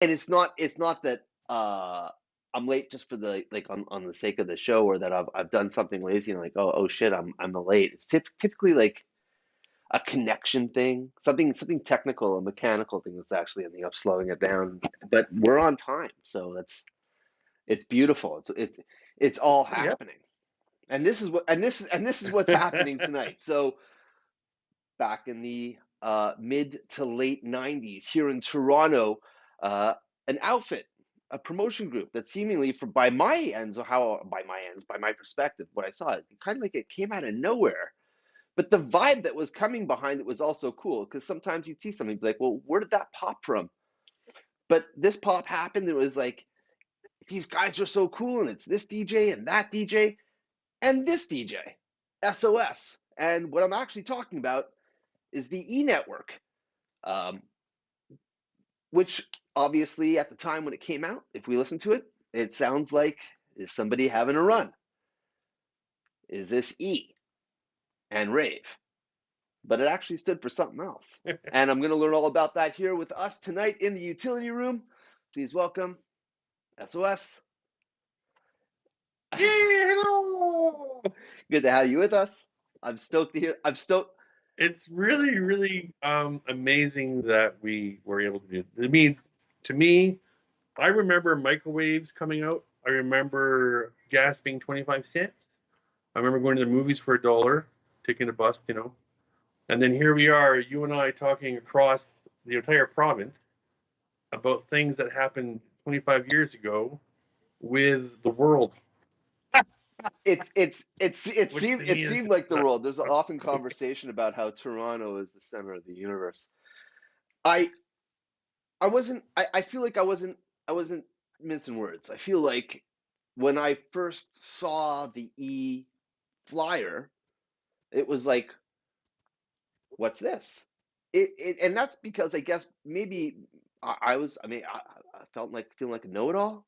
And it's not that I'm late just for the like on the sake of the show, or that I've done something lazy and like, oh shit, I'm late. It's typically like a connection thing, something technical, a mechanical thing that's actually ending up slowing it down. But we're on time, so it's beautiful. It's all Yeah. happening. And this is what's happening tonight. So back in the mid to late 90s here in Toronto, uh, an outfit, a promotion group that seemingly, by my ends, by my perspective, what I saw, it kind of like it came out of nowhere. But the vibe that was coming behind it was also cool, because sometimes you'd see something be like, well, where did that pop from? But this pop happened. It was like, these guys are so cool, and it's this DJ and that DJ and this DJ, SOS. And what I'm actually talking about is the E Network, um, which obviously at the time when it came out, if we listen to it, it sounds like, is somebody having a run? Is this E and rave? But it actually stood for something else. And I'm going to learn all about that here with us tonight in the utility room. Please welcome SOS. Yeah, hello. Good to have you with us. I'm stoked to hear. I'm stoked. It's really, really amazing that we were able to do it. I mean, to me, I remember microwaves coming out. I remember gas being 25 cents. I remember going to the movies for $1, taking a bus, And then here we are, you and I talking across the entire province about things that happened 25 years ago with the world, which to It me is seemed like the world. There's often conversation about how Toronto is the center of the universe. I I wasn't. I feel like I wasn't mincing words. I feel like when I first saw the E flyer, it was like, what's this? And that's because I guess maybe I was. I mean, I felt like feeling like a know-it-all.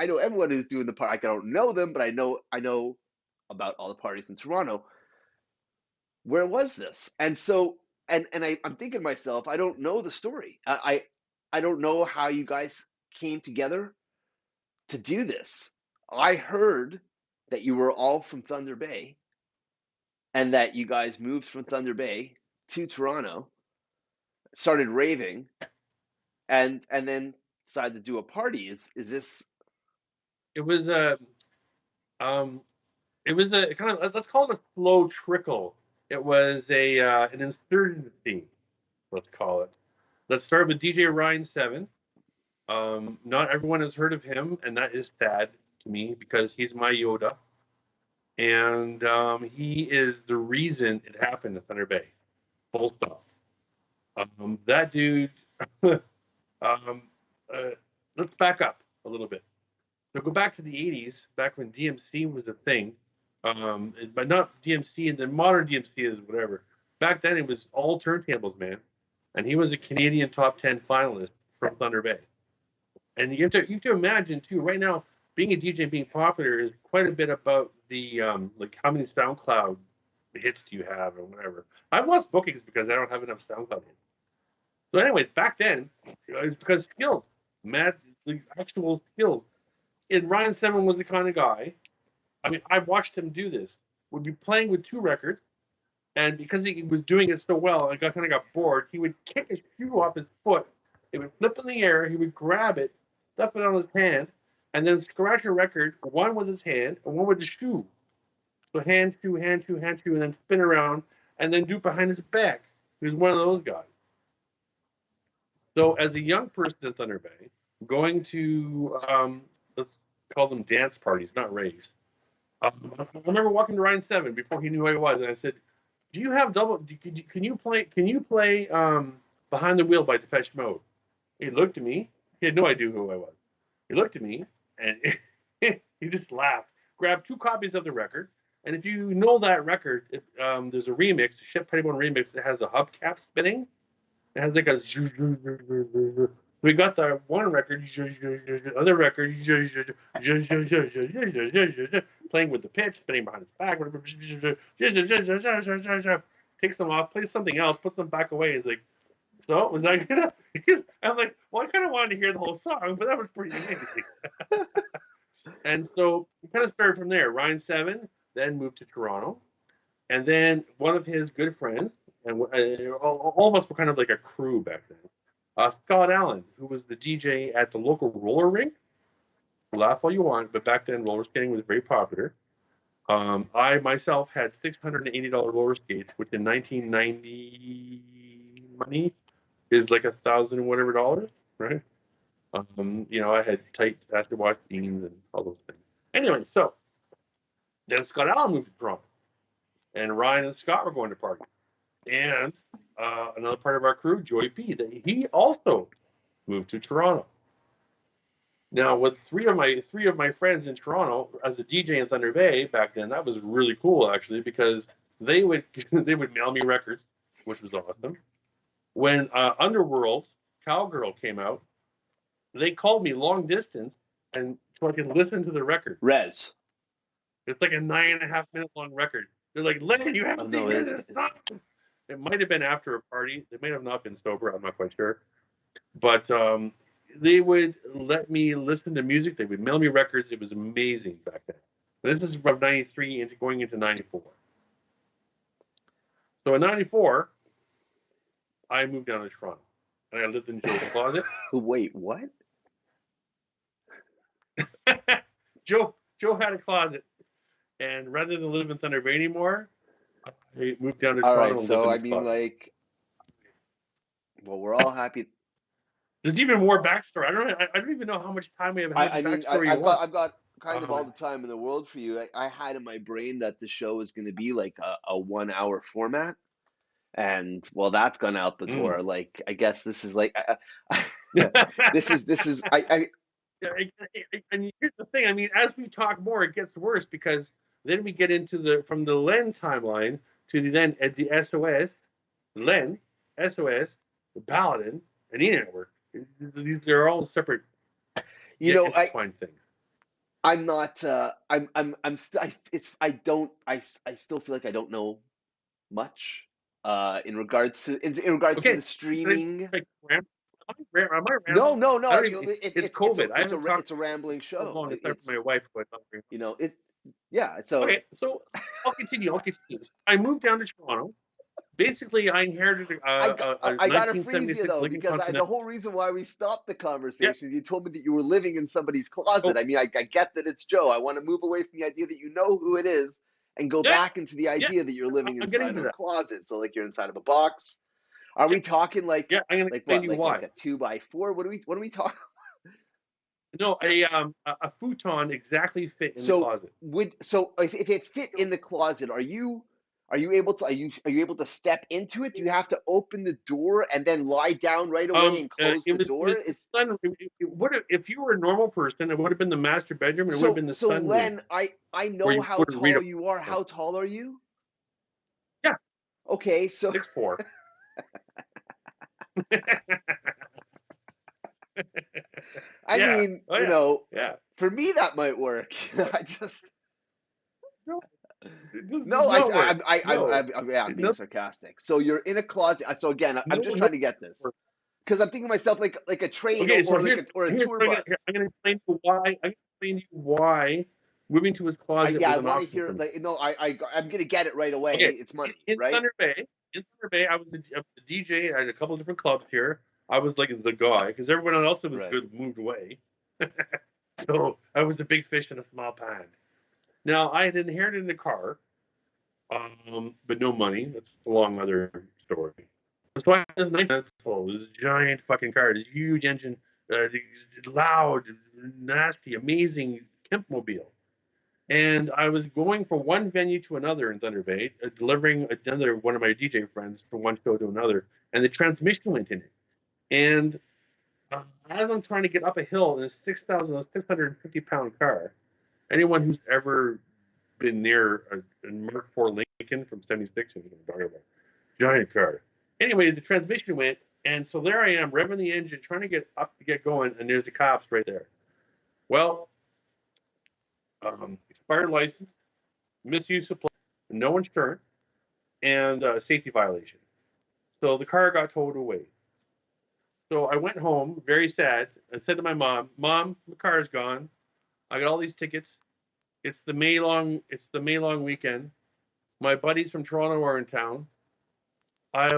I know everyone who's doing the part. I don't know them, but I know about all the parties in Toronto. Where was this? And so, I'm thinking to myself, I don't know the story. I don't know how you guys came together to do this. I heard that you were all from Thunder Bay, and that you guys moved from Thunder Bay to Toronto, started raving, and then decided to do a party. Is this? it was a um, it was a kind of, let's call it a slow trickle. It was a an insurgency, let's call it. Let's start with DJ Ryan 7. Not everyone has heard of him, and that is sad to me because he's my Yoda, and he is the reason it happened in Thunder Bay. Full stop. That dude. um, uh, let's back up a little bit. So go back to the 80s, back when DMC was a thing, but not DMC, and the modern DMC is whatever. Back then, it was all turntables, man, and he was a Canadian top 10 finalist from Thunder Bay. And you have to imagine too. Right now, being a DJ and being popular is quite a bit about the like how many SoundCloud hits do you have or whatever. I've lost bookings because I don't have enough SoundCloud hits. So, anyways, back then, it's because skills, mad, like, actual skills. And Ryan Seven was the kind of guy. I mean, I've watched him do this. Would be playing with two records, and because he was doing it so well, and kind of got bored, he would kick his shoe off his foot. It would flip in the air. He would grab it, stuff it on his hand, and then scratch a record, one with his hand and one with his shoe. So hand, shoe, hand, shoe, hand, shoe, and then spin around, and then do it behind his back. He was one of those guys. So as a young person in Thunder Bay, going to let's call them dance parties, not raves. I remember walking to Ryan Seven before he knew who I was, and I said, "Do you have double? Can you play? Can you play Behind the Wheel by Depeche Mode?" He looked at me. He had no idea who I was. He looked at me and he just laughed. Grabbed two copies of the record, and if you know that record, there's a remix, a Shep Pettibone remix that has a hubcap spinning. It has like a. We got the one record, other record, playing with the pitch, spinning behind his back, takes them off, plays something else, puts them back away. It's like, So was I gonna? I'm like, well, I kind of wanted to hear the whole song, but that was pretty amazing. And so we kind of started from there. Ryan Seven then moved to Toronto, and then one of his good friends, and all of us were kind of like a crew back then. Scott Allen, who was the DJ at the local roller rink. Laugh all you want, but back then roller skating was very popular. I myself had $680 roller skates, which in 1990 money is like $1,000 and whatever dollars, right? I had tight acid wash jeans and all those things. Anyway, so then Scott Allen moved to Toronto, and Ryan and Scott were going to party, and another part of our crew, Joey P, that he also moved to Toronto. Now, with three of my friends in Toronto as a DJ in Thunder Bay back then, that was really cool actually because they would they would mail me records, which was awesome. When Underworld Cowgirl came out, they called me long distance and so I could listen to the record. Res. It's like a 9.5 minute long record. They're like, Len, you have to hear this song. It might have been after a party. They might have not been sober. I'm not quite sure. But they would let me listen to music. They would mail me records. It was amazing back then. This is from 93 into going into 94. So in 94, I moved down to Toronto. And I lived in Joe's closet. Wait, what? Joe had a closet. And rather than live in Thunder Bay anymore, I moved down to All Toronto right, and so lived I in mean, like, well, we're all happy. There's even more backstory. I don't even know how much time we have. I mean, backstory I've got kind of all the time in the world for you. I had in my brain that the show is going to be like a 1 hour format, and well, that's gone out the door. Like, I guess this is like, this is And here's the thing. I mean, as we talk more, it gets worse because then we get into from the Len timeline to the SOS, Len, SOS, the Paladin, and E Network. These are all separate. Things. I'm not. I'm still. I still feel like I don't know much. In regards to to the streaming. Am I No. It's COVID. It's a rambling show. Except for my wife, but it. Yeah. So okay. So I'll continue. I moved down to Toronto. Basically, I inherited I gotta freeze you though, Lincoln because the whole reason why we stopped the conversation, you told me that you were living in somebody's closet. I mean, I get that it's Joe. I want to move away from the idea that you know who it is and go back into the idea that you're living inside of a closet. So like you're inside of a box. Are we talking like I'm gonna explain you why. Like a 2x4? What are we talking? No, a futon exactly fit in the closet. If it fit in the closet, are you able to step into it? Do you have to open the door and then lie down right away and close the door? If you were a normal person, it would have been the master bedroom and it would have been the sunroom. So Len, I know how tall you are. How tall are you? Yeah. Okay, so 6'4". I mean, for me that might work. I just I'm being sarcastic. So you're in a closet. So again, I'm just trying to get this because I'm thinking to myself like a train or a tour bus. I'm going to explain to you why moving to his closet. I want to hear. I'm going to get it right away. Okay. It's money, right? In Thunder Bay, I was a DJ at a couple of different clubs here. I was like the guy because everyone else that was good moved away. So I was a big fish in a small pond. Now I had inherited a car, but no money. That's a long other story. So I was 19. It was a giant fucking car, this huge engine, loud, nasty, amazing Kempmobile. And I was going from one venue to another in Thunder Bay, delivering another one of my DJ friends from one show to another, and the transmission went in it. And as I'm trying to get up a hill in a 650-pound car, anyone who's ever been near a Mark IV Lincoln from '76 is what I'm talking about. Giant car. Anyway, the transmission went, and so there I am, revving the engine, trying to get up to get going, and there's the cops right there. Well, expired license, misuse of plate, no insurance, and safety violation. So the car got towed away. So I went home very sad and said to my mom, "Mom, the car's gone. I got all these tickets. It's the May long weekend. My buddies from Toronto are in town. I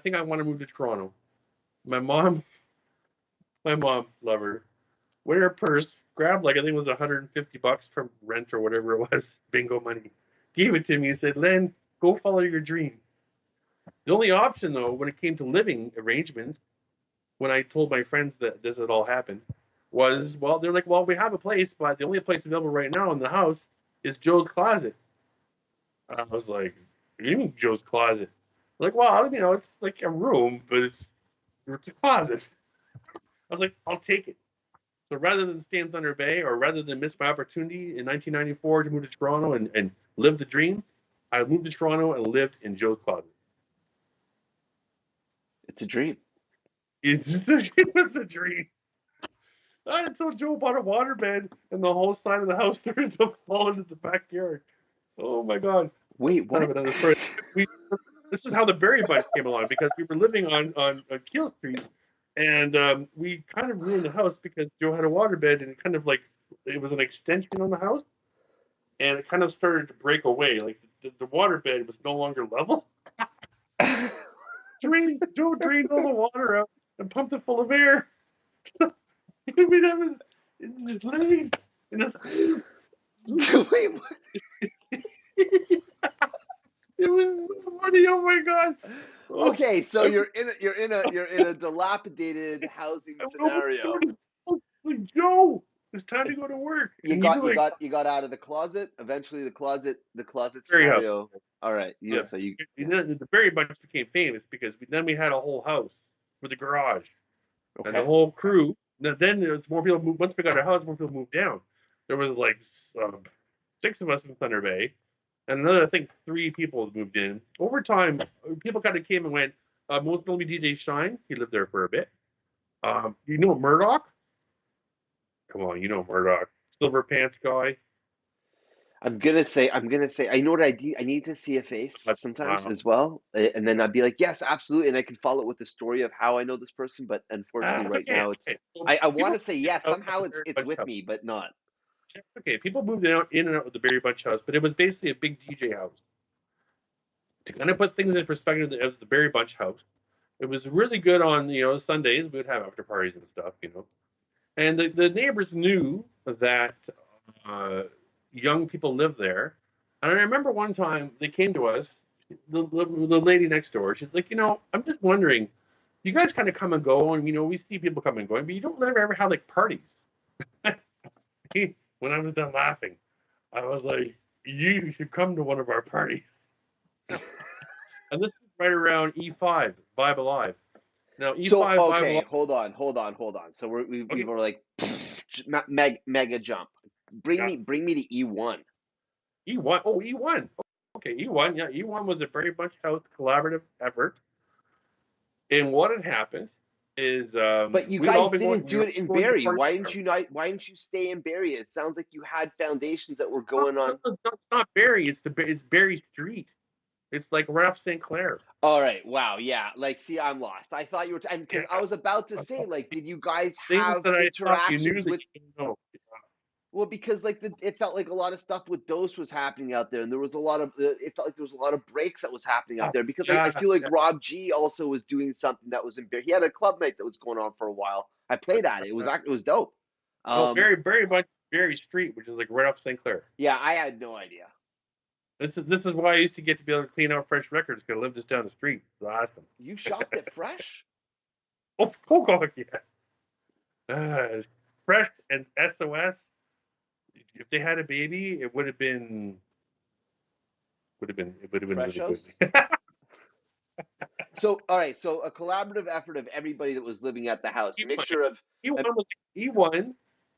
think I want to move to Toronto." My mom, my mom, love her, went in her purse, grabbed like I think it was $150 from rent or whatever it was, bingo money, gave it to me and said, "Len, go follow your dream." The only option though, when it came to living arrangements, when I told my friends that this had all happened, was, well, they're like, "Well, we have a place, but the only place available right now in the house is Joe's closet." I was like, "What do you mean Joe's closet?" Like, "Well, it's like a room, but it's a closet." I was like, "I'll take it." So rather than stay in Thunder Bay, or rather than miss my opportunity in 1994 to move to Toronto and live the dream, I moved to Toronto and lived in Joe's closet. It's a dream. It was a dream. Until Joe bought a waterbed and the whole side of the house started to fall into the backyard. Oh my God. Wait, Kind of what? another story. We, this is how the Berry Bunch came along, because we were living on Keel Street, and we kind of ruined the house because Joe had a waterbed, and it kind of like, it was an extension on the house, and it kind of started to break away. Like the waterbed was no longer level. Joe drained all the water out and pumped it full of air. I mean, I was just living in this. Wait, what? It was so funny. Oh my God. Oh, Okay, so I, you're in a dilapidated housing I went over scenario. to like, "Joe, it's time to go to work." You And he's got you like, got you got out of the closet. Eventually, the closet "Berry house." scenario. All right, Yeah. so you. And then the Berry Bunch became famous because then we had a whole house with a garage and the Okay. whole crew. Then there was more people moved. Once we got our house, more people moved down. There was like um, 6 of us in Thunder Bay, and another, I think, 3 people moved in. Over time, people kind of came and went. Most notably DJ Shine, he lived there for a bit. You know Murdoch? Come on, you know Murdoch, Silver Pants guy. I'm gonna say. I know what I do. I need to see a face sometimes Wow. as well, and then I'd be like, yes, absolutely, and I can follow it with the story of how I know this person. But unfortunately, right Okay, now, okay. So I want people to say moved yes. out of Somehow the it's Berry it's Bunch with house. me, but not. Okay, people moved in and out of the Berry Bunch house, but it was basically a big DJ house. To kind of put things in perspective, as the Berry Bunch house, it was really good on Sundays. We would have after parties and stuff. And the neighbors knew that uh, young people lived there. And I remember one time they came to us, the lady next door. She's like, "I'm just wondering, you guys kind of come and go, and we see people come and going, but you don't ever have like parties." When I was done laughing, I was like, "You should come to one of our parties." And this is right around E5 Vibe Alive. Now So E5 Vibe okay, Alive. hold on. So we Okay, were like mega jump. Bring yeah, me to E1. E1. Oh, E1. Okay, E1. Yeah, E1 was a very much house collaborative effort. And what had happened is But you we'd all guys been going. didn't We do were it in going to Barrie. parties. Why didn't you stay in Barrie? It sounds like you had foundations that were going on. It's not Barry. It's Barry Street. It's like right off St. Clair. All right. Wow. Yeah. Like, see, I'm lost. I thought you were, and Yeah. because I was about to say, like, did you guys Things have that I thought you knew interactions that with? you didn't know. Well, because like it felt like a lot of stuff with Dose was happening out there, and there was a lot of. It felt like there was a lot of breaks that was happening out Oh, there. Because I yeah, feel like yeah. Rob G also was doing something that was in Barrie. He had a club night that was going on for a while. I played at it. It was dope. No, Um, Barry much Barry Street, which is like right off St. Clair. yeah, I had no idea. This is why I used to get to be able to clean out fresh records because I lived just down the street. It's awesome. You shopped at Fresh? Oh God, yeah. Fresh and S.O.S. If they had a baby, it would have been Fresh really good. House? So, all right. So, a collaborative effort of everybody that was living at the house, a E1, mixture of. E1 was E1,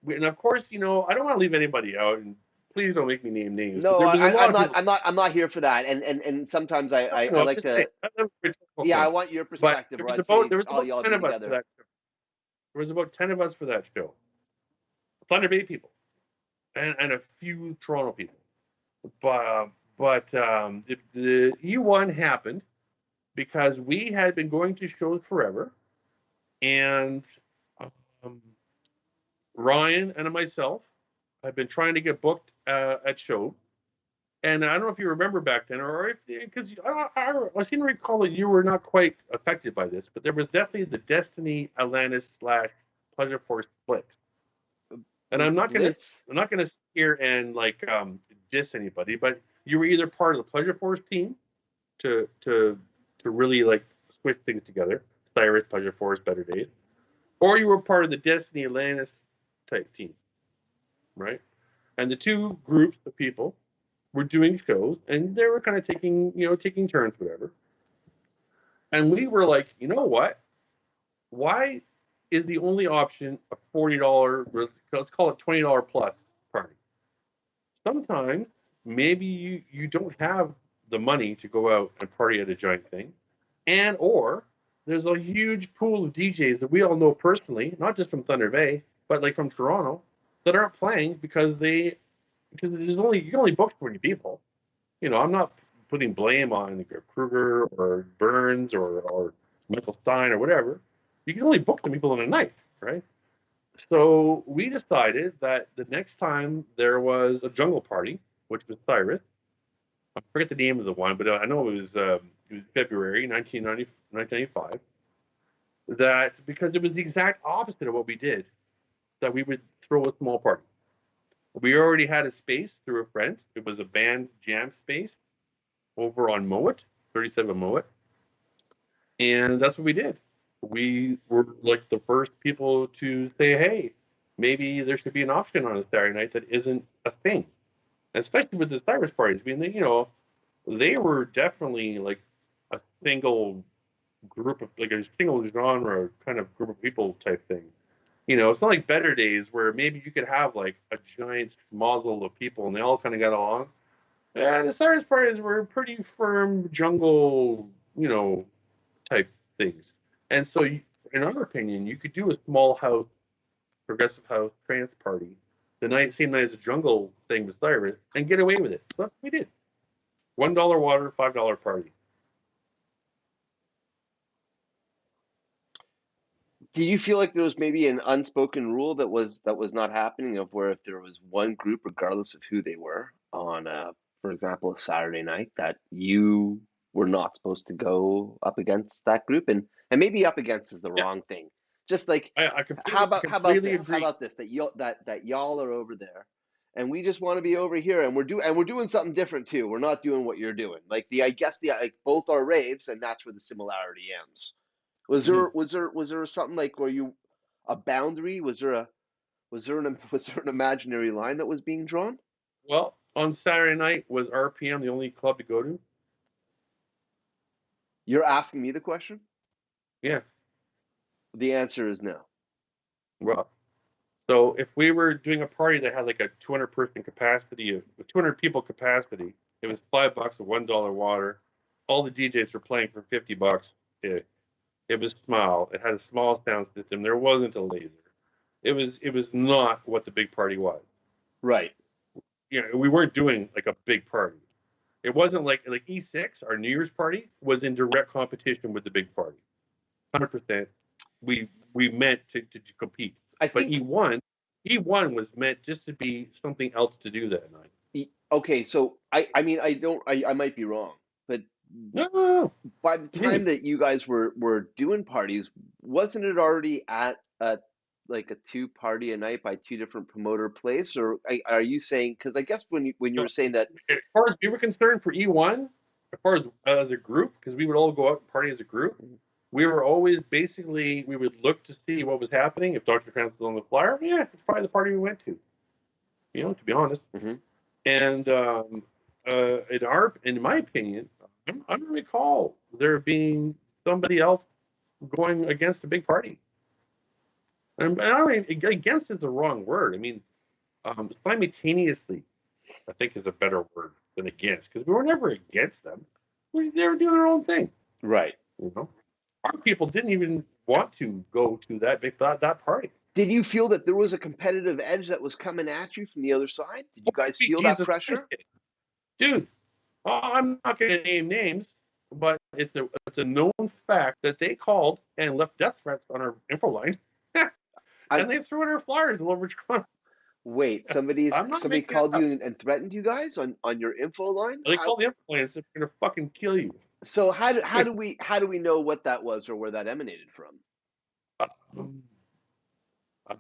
and of course, I don't want to leave anybody out, and please don't make me name names, but No, there was a lot I'm of not. people. I'm not here for that. And sometimes I I'm like just saying. to. That was a rhetorical Yeah, I point. want your But perspective, there or was I'd about say there was all about y'all 10 be of us for together. that show. There was about 10 of us for that show. Thunder Bay people and a few Toronto people. But the E1 happened because we had been going to shows forever, and um, Ryan and myself have been trying to get booked at shows. And I don't know if you remember back then, or if because I seem to recall that you were not quite affected by this, but there was definitely the Destiny Atlantis / Pleasure Force split. And I'm not gonna Blitz? I'm not gonna sit here and like diss anybody, but you were either part of the Pleasure Force team to really like switch things together, Cyrus, Pleasure Force, Better Days, or you were part of the Destiny Atlantis type team, right? And the two groups of people were doing shows, and they were kind of taking turns, whatever. And we were like, you know what? Why is the only option a $40, let's call it $20 plus party? Sometimes maybe you don't have the money to go out and party at a giant thing, and or there's a huge pool of DJs that we all know personally, not just from Thunder Bay, but like from Toronto, that aren't playing because you can only book 40 people. I'm not putting blame on Kruger or Burns or Michael Stein or whatever. You can only book the people in a night, right? So we decided that the next time there was a jungle party, which was Cyrus, I forget the name of the one, but I know it was February 1995, that because it was the exact opposite of what we did, that we would throw a small party. We already had a space through a friend. It was a band jam space over on Mowat, 37 Mowat. And that's what we did. We were like the first people to say, hey, maybe there should be an option on a Saturday night that isn't a thing. Especially with the Cyrus parties. I mean, they were definitely like a single group of, like a single genre kind of group of people type thing. It's not like Better Days where maybe you could have like a giant muzzle of people and they all kind of got along. And the Cyrus parties were pretty firm jungle, type things. And so, in our opinion, you could do a small house, progressive house trance party same night as a jungle thing with Cyrus and get away with it. So that's what we did. $1 water, $5 party. Do you feel like there was maybe an unspoken rule that was not happening, of where if there was one group, regardless of who they were, on for example, a Saturday night, that you were not supposed to go up against that group, and maybe up against is the Yeah, wrong thing. Just like, I how completely this? How agree. about this? That y'all are over there, and we just want to be over here, and we're doing something different too. We're not doing what you're doing. Like, I guess like both are raves, and that's where the similarity ends. Mhm. Was there something like, where you, a boundary? Was there an imaginary line that was being drawn? Well, on Saturday night, was RPM the only club to go to? You're asking me the question? Yeah. The answer is no. Well, so if we were doing a party that had like a 200 person capacity, 200 people capacity, it was $5 a $1 water. All the DJs were playing for $50. It was small. It had a small sound system. There wasn't a laser. It was not what the big party was. Right. We weren't doing like a big party. It wasn't like E6. Our New Year's party was in direct competition with the big party. 100%. We meant to compete, I but think. E1 was meant just to be something else to do that night. Okay, so I mean, I might be wrong, but No. by the time Continue. that you guys were doing parties, wasn't it already at like a two party a night by two different promoter place? Or are you saying, because I guess when you So were saying that. as far as we were concerned for E1, as far as a group, because we would all go out and party as a group, we were always basically, we would look to see what was happening. If Dr. Trans was on the flyer, yeah, it's probably the party we went to. To be honest. Mm-hmm. And in my opinion, I don't recall there being somebody else going against a big party. And I don't mean, against is the wrong word. I mean, simultaneously, I think is a better word than against, because we were never against them. They were doing their own thing. Right. Our people didn't even want to go to that party. Did you feel that there was a competitive edge that was coming at you from the other side? Did you guys Sweet feel that Jesus pressure? Christ, dude! I'm not going to name names, but it's a it's a known fact that they called and left death threats on our info line, and they threw in our flyers all over Toronto. Wait, somebody called you you and threatened you guys on your info line? They called the info line and said, "We're gonna fucking kill you." So how do we know what that was or where that emanated from?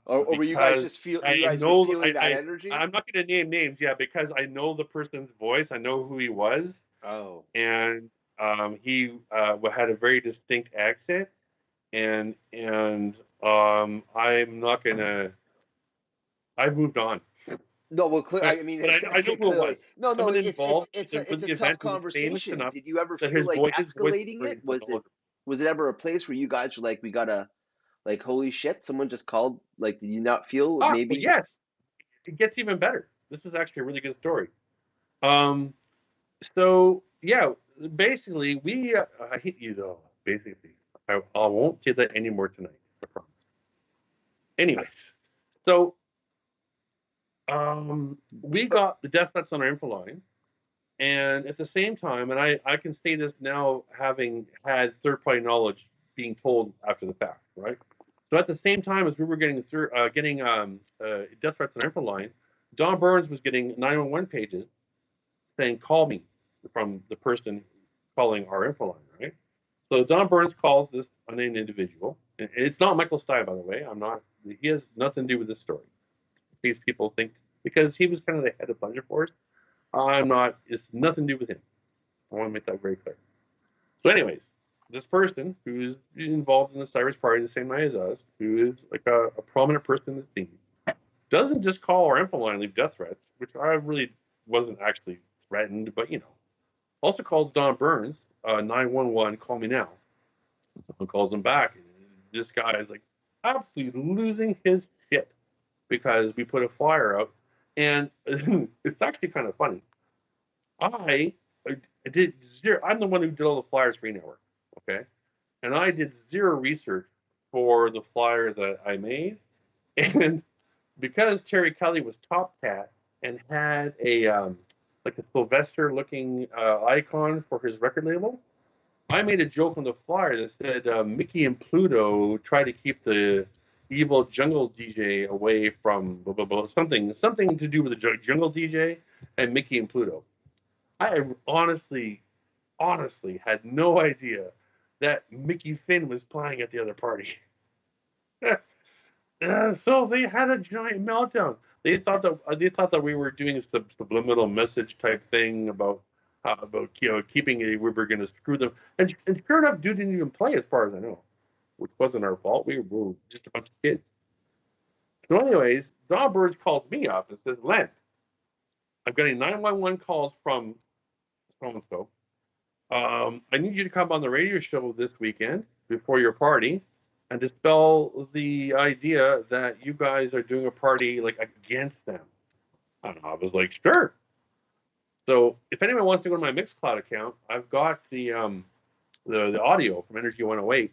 Or were you guys just feeling that energy? I'm not going to name names, because I know the person's voice. I know who he was. Oh. And he had a very distinct accent, and I'm not gonna. I've moved on. No, well, But I mean, I know who it was. No, Someone it's involved it's with a the tough event who was famous conversation. enough Did you ever that feel like his voice escalating was it? very Was it ever a place where you guys were like, we gotta, like, holy shit, someone just called? Like, did you not feel well, maybe? yes, it gets even better. This is actually a really good story. So yeah, basically we I hit you though. Basically, I won't say that anymore tonight. I promise. Anyways, so we got the death threats on our info line, and at the same time, and I can say this now, having had third-party knowledge being told after the fact, right? So at the same time as we were getting death threats on our info line, Don Burns was getting 911 pages saying, "Call me," from the person calling our info line, right? So Don Burns calls this unnamed individual. And it's not Michael Stein, by the way. I'm not. He has nothing to do with this story. These people think because he was kind of the head of Plunger Force. I'm not. It's nothing to do with him. I want to make that very clear. So, anyways, this person who is involved in the Cyrus party the same night as us, who is like a prominent person in the scene, doesn't just call our info line and leave death threats, which I really wasn't actually threatened, but also calls Don Burns, 911, call me now. Someone calls him back, and this guy is like absolutely losing his shit because we put a flyer out, and it's actually kind of funny. I did zero. I'm the one who did all the flyers for E-Network, okay? And I did zero research for the flyer that I made, and because Terry Kelly was Top Cat and had a like a Sylvester-looking icon for his record label, I made a joke on the flyer that said Mickey and Pluto try to keep the evil jungle DJ away from blah blah blah, something to do with the jungle DJ and Mickey and Pluto. I honestly had no idea that Mickey Finn was playing at the other party. So they had a giant meltdown. They thought that we were doing a subliminal message type thing about keeping it. We were going to screw them, and sure enough, dude didn't even play as far as I know, which wasn't our fault. We were just a bunch of kids. So, anyways, Don Burns calls me up and says, "Len, I'm getting 911 calls from so and so. I need you to come on the radio show this weekend before your party and dispel the idea that you guys are doing a party like against them." And I was like, sure. So if anyone wants to go to my Mixcloud account, I've got the audio from Energy 108.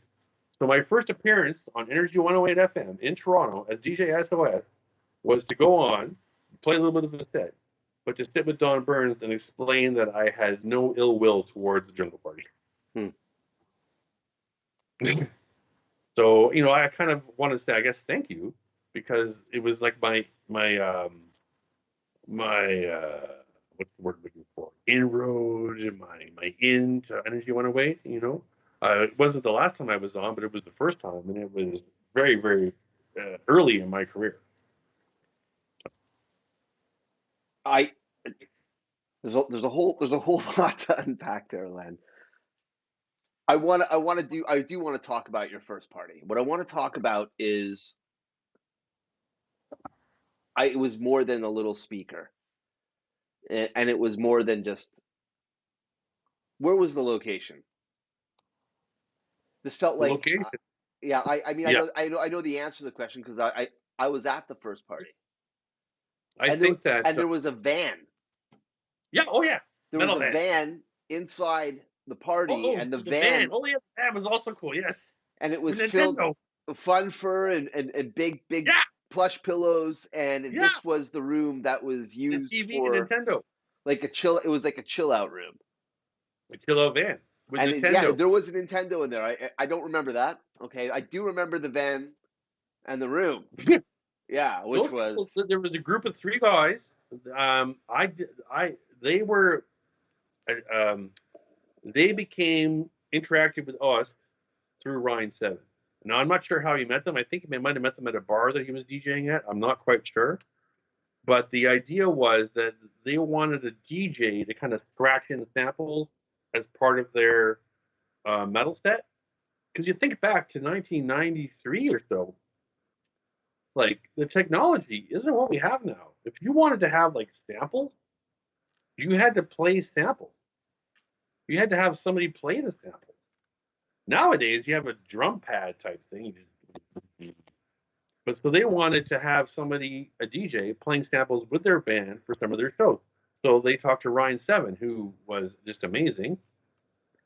So my first appearance on Energy 108 FM in Toronto as DJ SOS was to go on, play a little bit of a set, but to sit with Don Burns and explain that I had no ill will towards the Jungle Party. So, I kind of want to say, I guess, thank you, because it was like my what's the word I'm looking for? Inroad, my into Energy 108, It wasn't the last time I was on, but it was the first time, and it was very, very early in my career. There's a whole lot to unpack there, Len. I do want to talk about your first party. What I want to talk about is it was more than a little speaker, and it was more than just. Where was the location? This felt like location. Yeah, I mean, Yeah. I know the answer to the question because I was at the first party. I think that there was a van. Yeah. Oh yeah. There was a van inside the party, and the van. Oh yeah, the van was also cool. Yes. And it was filled with fun fur and big plush pillows, and this was the room that was used TV for and Nintendo. Like a chill. It was like a chill out room. A chill out van. with And Nintendo. there was a Nintendo in there. I don't remember that. Okay, I do remember the van and the room. Yeah, which was There was a group of 3 guys. They were, um, they became interactive with us through Ryan 7. Now, I'm not sure how he met them. I think he might have met them at a bar that he was DJing at. I'm not quite sure. But the idea was that they wanted a DJ to kind of scratch in samples as part of their metal set. Because you think back to 1993 or so, like the technology isn't what we have now. If you wanted to have like samples, you had to play samples. You had to have somebody play the samples. Nowadays, you have a drum pad type thing. But so they wanted to have somebody, a DJ, playing samples with their band for some of their shows. So they talked to Ryan Seven, who was just amazing,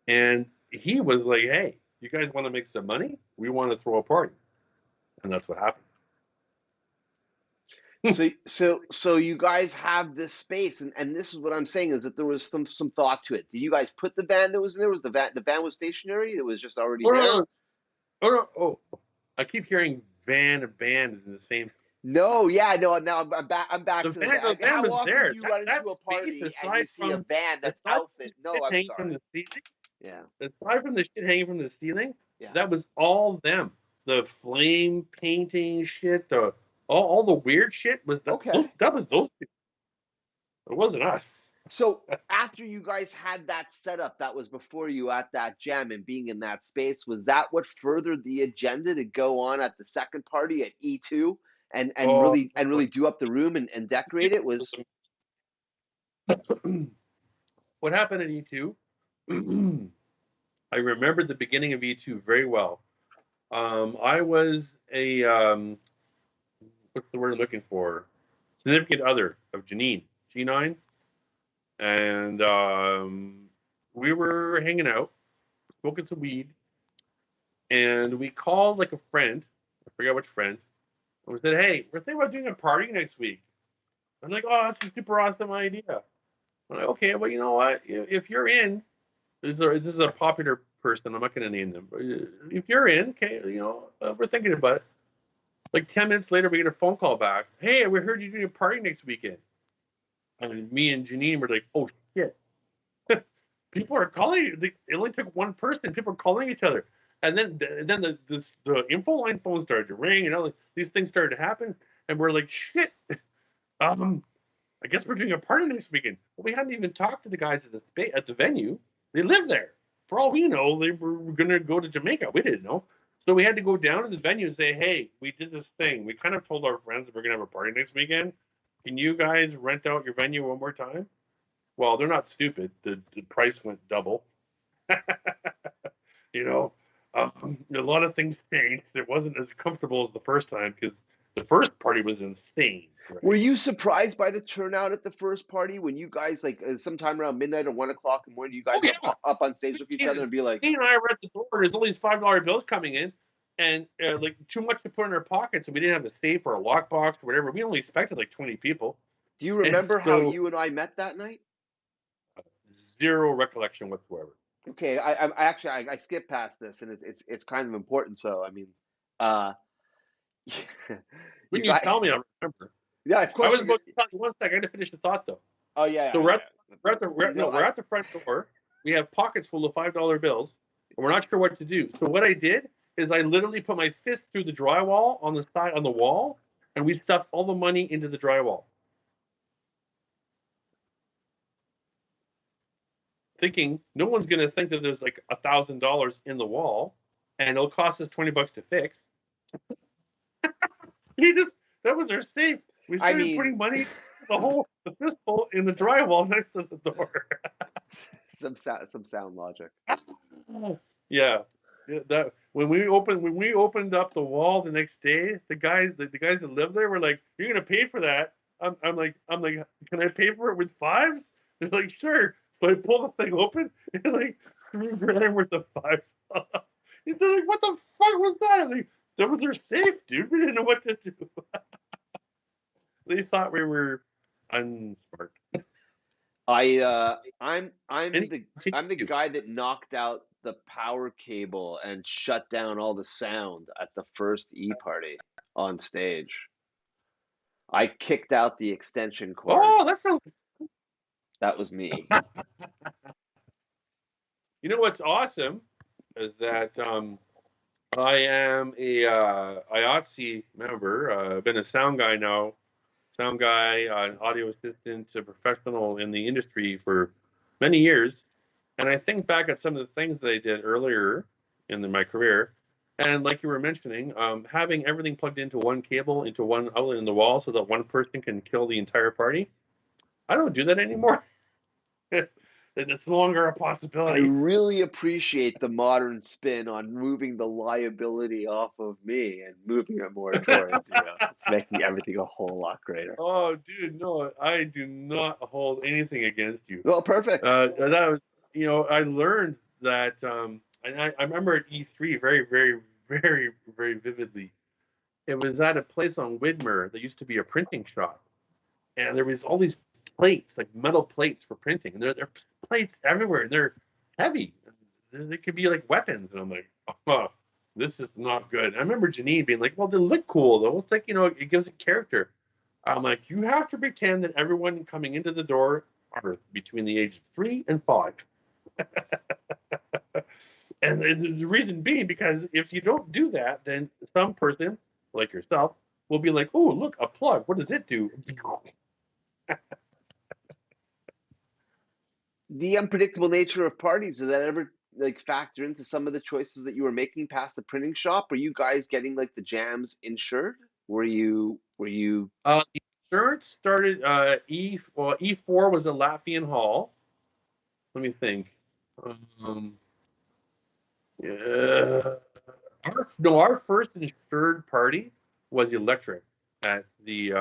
and he was like, "Hey, you guys want to make some money? We want to throw a party," and that's what happened. so you guys have this space, and this is what I'm saying is that there was some thought to it. Did you guys put the van that was in there? Was the van was stationary? It was just already Oh there? no, oh, I keep hearing van and band is in the same. No, yeah, no. Now I'm back The to the van, van. the van How was often there. do you run That into a space, party and you see a van that's aside from outfit? the No, shit I'm hanging from sorry. the ceiling, Yeah, aside from the shit hanging from the ceiling, yeah. that was all them. The flame painting shit, all the weird shit was that. Okay. That was those people. It wasn't us. So after you guys had that setup, that was before you at that jam and being in that space, was that what furthered the agenda to go on at the second party at E2 and Oh, really do up the room and decorate it? Was what happened at E2? I remember the beginning of E2 very well. I was a what's the word I'm looking for? Significant other of Janine, G9, and we were hanging out, smoking some weed, and we called like a friend. I forget which friend. And we said, "Hey, we're thinking about doing a party next week." I'm like, "Oh, that's a super awesome idea." I'm like, "Okay, well, you know what? If you're in, this is a popular person. I'm not going to name them. But if you're in, okay, we're thinking about it." Like 10 minutes later, we get a phone call back. "Hey, we heard you're doing a party next weekend." And me and Janine were like, "Oh shit!" People are calling. It only took one person. People are calling each other, and then the info line phone started to ring, and all these things started to happen, and we're like, "Shit." I guess we're doing a party next weekend. Well, we hadn't even talked to the guys at the venue. They live there. For all we know, they were going to go to Jamaica. We didn't know. So we had to go down to the venue and say, "Hey, we did this thing. We kind of told our friends that we're going to have a party next weekend. Can you guys rent out your venue one more time?" Well, they're not stupid. The price went double. you know, a lot of things changed. It wasn't as comfortable as the first time because the first party was insane. Right? Were you surprised by the turnout at the first party when you guys like sometime around midnight or 1 o'clock in the morning? You guys Oh yeah. up on stage with each other and be like, He and I were at the door. There's all these $5 bills coming in, and like too much to put in our pockets, and we didn't have a safe or a lockbox or whatever. We only expected like 20 people, "Do you and remember how so you and I met that night?" zero recollection whatsoever. Okay, I actually I skipped past this, and it's kind of important. So I mean, uh, you When you got tell me, I remember. yeah, of I course was you're gonna. about to tell you one second. I got to finish the thought though. Oh yeah, So yeah, we're yeah. No, at the front door. We have pockets full of $5 bills, and we're not sure what to do. So what I did is I literally put my fist through the drywall on the side on the wall, and we stuffed all the money into the drywall, thinking no one's going to think that there's like $1,000 in the wall, and it'll cost us $20 to fix. He just that was our safe. We I started mean, putting money, the fistful in the drywall next to the door. some sound logic. Yeah. Yeah, that when we opened up the wall the next day, the guys that live there were like, "You're gonna pay for that." I'm like, "Can I pay for it with fives?" They're like, "Sure." So I pull the thing open and like $3 grand worth of fives. He's like, "What the fuck was that?" Like, that was their safe, dude. We didn't know what to do. They thought we were unsmart. I'm I'm Any the I'm the continue. guy that knocked out the power cable and shut down all the sound at the first party on stage. I kicked out the extension cord. Oh, that sounds. That was me. You know what's awesome is that I am a IOTC member. I've been a sound guy now, sound guy, an audio assistant, a professional in the industry for many years. And I think back at some of the things that I did earlier in my career, and like you were mentioning, having everything plugged into one cable, into one outlet in the wall, so that one person can kill the entire party. I don't do that anymore. It's no longer a I possibility. really appreciate the modern spin on moving the liability off of me and moving it more towards you. It's making everything a whole lot greater. Oh, dude, no, I do not hold anything against you. Well, perfect. That was, I learned that, and I remember at E3 very, very, very, very vividly. It was at a place on Widmer that used to be a printing shop, and there was all these plates, like metal plates for printing, and there are plates everywhere, and they're heavy. They could be like weapons, and I'm like, oh, this is not good. And I remember Janine being like, well, they look cool though. It's like it gives it character. I'm like, you have to pretend that everyone coming into the door are between the ages of 3 and 5. And the reason being because if you don't do that, then some person like yourself will be like, oh, look, a plug. What does it do? The unpredictable nature of parties, did that ever like factor into some of the choices that you were making past the printing shop? Were you guys getting like the jams insured? The insurance started E4 was a Latvian Hall. Let me think. Um, yeah. Our first insured party was electric at the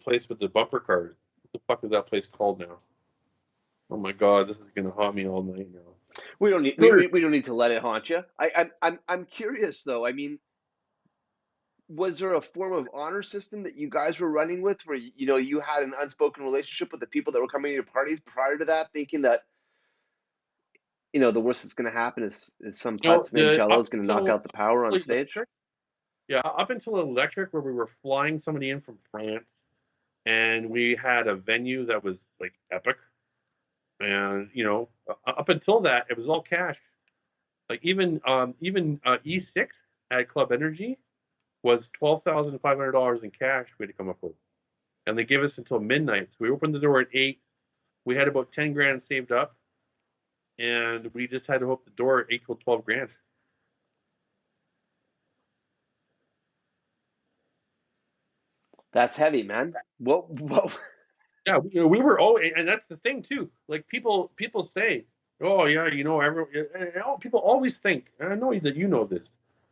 place with the bumper cars. What the fuck is that place called now? Oh my god, this is gonna haunt me all night now. We don't need we don't need to let it haunt you. I'm curious though. I mean, was there a form of honor system that you guys were running with where you had an unspoken relationship with the people that were coming to your parties prior to that, thinking that the worst that's going to happen is some putz named The Jello is going to knock out the power on stage? electric, yeah, up until electric, where we were flying somebody in from France, and we had a venue that was like epic, and up until that, it was all cash. Like even E6 at Club Energy was $12,500 in cash we had to come up with, and they gave us until midnight. So we opened the door at 8. We had about 10 grand saved up, and we just had to open the door equal 12 grand. That's heavy, man. What? Yeah, we were all, and that's the thing too. Like people say, oh yeah, people always think, and I know that you know this,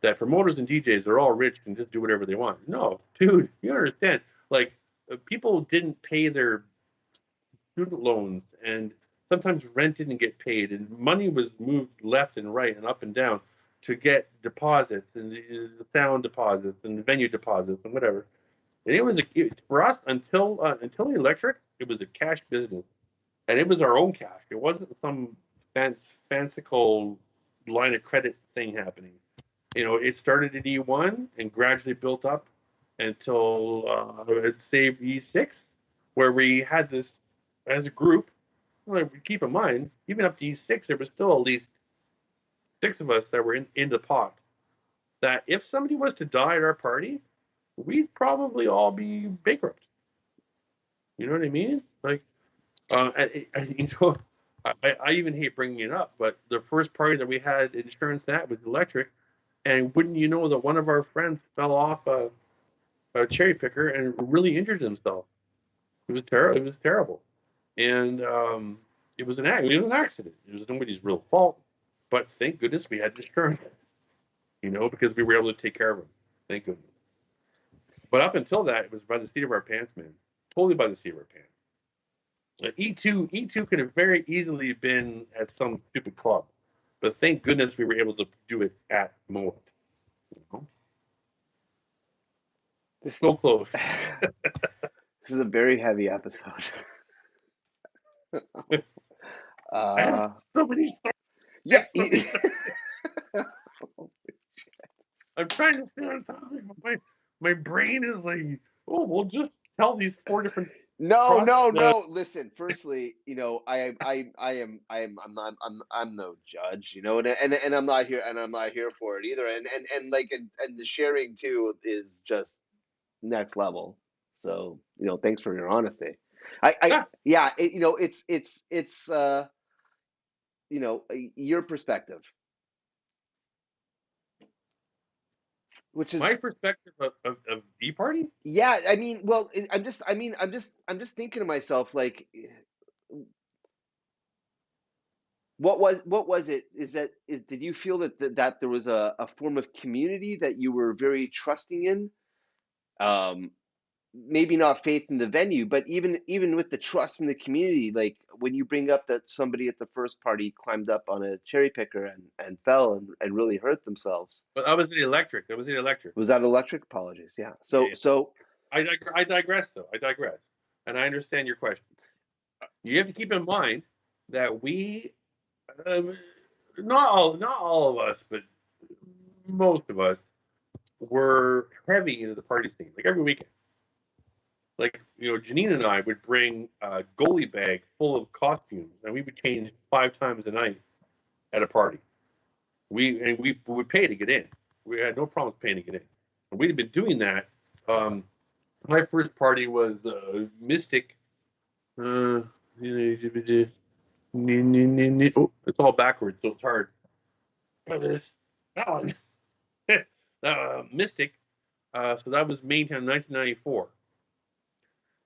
that promoters and DJs are all rich and just do whatever they want. No, dude, you understand? Like people didn't pay their student loans, and sometimes rent didn't get paid, and money was moved left and right and up and down to get deposits and sound deposits and venue deposits and whatever. And for us until electric, it was a cash business, and it was our own cash. It wasn't some fanciful line of credit thing happening. It started at E1 and gradually built up until it saved E6, where we had this as a group. Well, keep in mind, even up to E6, there was still at least 6 of us that were in the pot. That if somebody was to die at our party, we'd probably all be bankrupt. You know what I mean? Like, you know, I even hate bringing it up, but the first party that we had insurance at was electric, and wouldn't you know that one of our friends fell off a cherry picker and really injured himself. It was terrible. It was terrible, and it was an accident. It was nobody's real fault, but thank goodness we had insurance. Because we were able to take care of him. Thank goodness. But up until that, it was by the seat of our pants, man. Totally by the seat of our pants. E2 could have very easily been at some stupid club, but thank goodness we were able to do it at Moat. This So close. this is a very heavy episode. I have Uh, so many yeah. stories. I'm trying to stay on topic, but my brain is like, oh, we'll just tell these 4 different No, cross. no, no. Listen, firstly, I'm no judge, and I'm not here for it either. And like, and the sharing too is just next level. So, thanks for your honesty. Yeah, Yeah, it's your perspective, which is, my perspective of E-Party. yeah. I mean, well, I'm just thinking to myself, like, what was it? Did you feel that there was a form of community that you were very trusting in? Um, Maybe not faith in the venue, but even with the trust in the community, like when you bring up that somebody at the first party climbed up on a cherry picker and fell and really hurt themselves. But I was the electric. I was the electric. Was that electric? Apologies. Yeah. Yeah, So yeah. so I digress, though. I digress, and I understand your question. You have to keep in mind that we, um, not all of us, but most of us were heavy into the party scene. Like every weekend, like Janine and I would bring a goalie bag full of costumes, and we would change 5 times a night at a party. We would pay to get in. We had no problem paying to get in. And we'd been doing that. Um, my first party was Mystic. Uh, oh, it's all backwards, so it's hard. That one. Mystic. So that was Maytown 1994.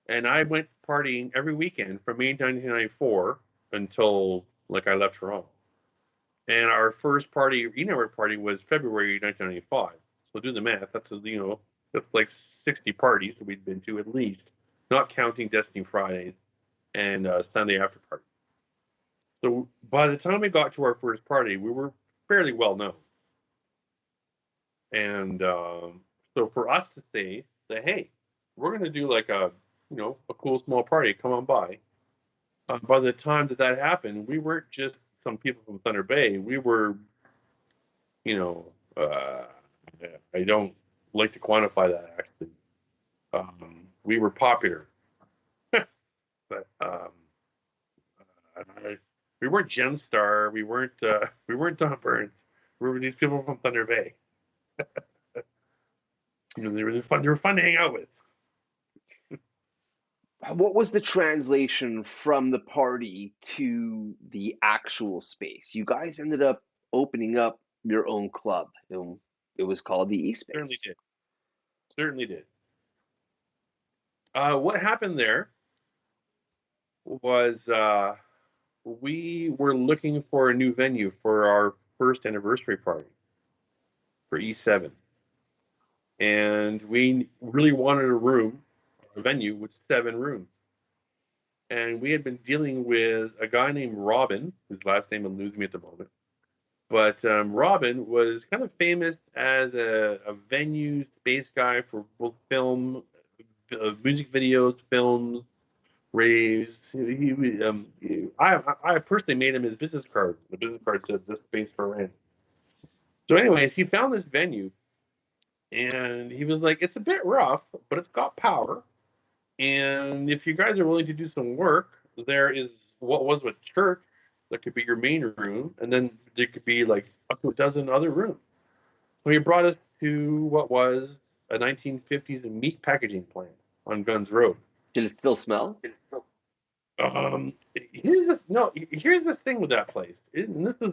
And I went partying every weekend from May 1994 until like I left Toronto. And our first party, network party, was February 1995. So do the math. That's like 60 parties that we'd been to at least, not counting Destiny Fridays and Sunday after party. So by the time we got to our first party, we were fairly well known. And so for us to say that, hey, we're going to do like a cool small party, come on by. By the time that happened, we weren't just some people from Thunder Bay. We were, you know, uh, I don't like to quantify that actually. We were popular, but we weren't Gemstar. We weren't Don Burns. We were these people from Thunder Bay. They were fun. They were fun to hang out with. what was the translation from the party to the actual space? You guys ended up opening up your own club. It was called the E Certainly Space. did. Certainly did. What happened there was we were looking for a new venue for our first anniversary party for E7, and we really wanted a venue with 7 rooms. And we had been dealing with a guy named Robin, whose last name eludes me at the moment. But Robin was kind of famous as a venue space guy for both film, music videos, films, raves. I personally made him his business card. The business card said "This space for rent." So, anyways, he found this venue, and he was like, "It's a bit rough, but it's got power. And if you guys are willing to do some work, there is what was a church that could be your main room, and then there could be like up to a dozen other rooms." So he brought us to what was a 1950s meat packaging plant on Guns Road. Did it still smell? Here's the thing with that place. And this is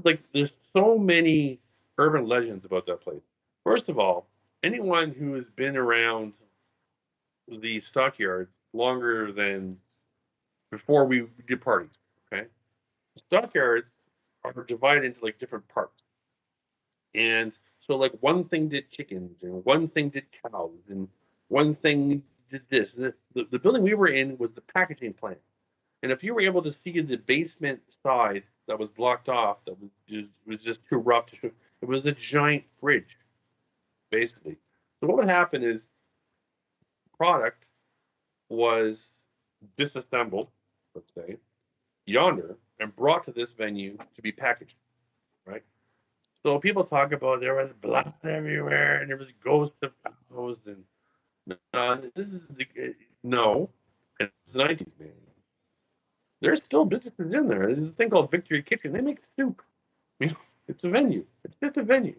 like there's so many urban legends about that place. First of all, anyone who has been around the stockyards longer than before we did parties, okay? The stockyards are divided into like different parts. And so like one thing did chickens and one thing did cows and one thing did this. The building we were in was the packaging plant. And if you were able to see the basement side that was blocked off, that was just too rough to show, it was a giant fridge, basically. So what would happen is product was disassembled, let's say, yonder, and brought to this venue to be packaged, right? So people talk about there was blood everywhere and there was ghosts of cows and this is no, it's the 90s, man. There's still businesses in there. There's a thing called Victory Kitchen. They make soup. You know, it's a venue. It's just a venue.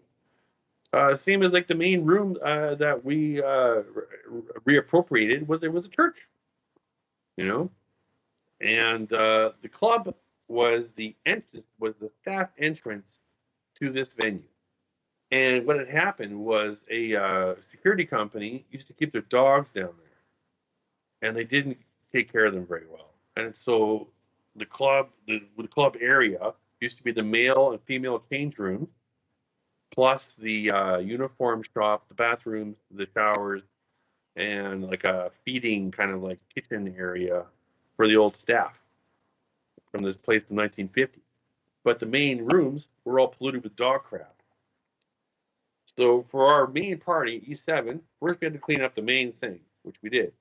Same as like the main room that we reappropriated was it was a church, you know, and the club was the entrance was the staff entrance to this venue. And what had happened was a security company used to keep their dogs down there, and they didn't take care of them very well. And so the club area used to be the male and female change rooms, plus the uniform shop, the bathrooms, the showers, and like a feeding kind of like kitchen area for the old staff from this place in 1950. But the main rooms were all polluted with dog crap. So for our main party, E7, first we had to clean up the main thing, which we did.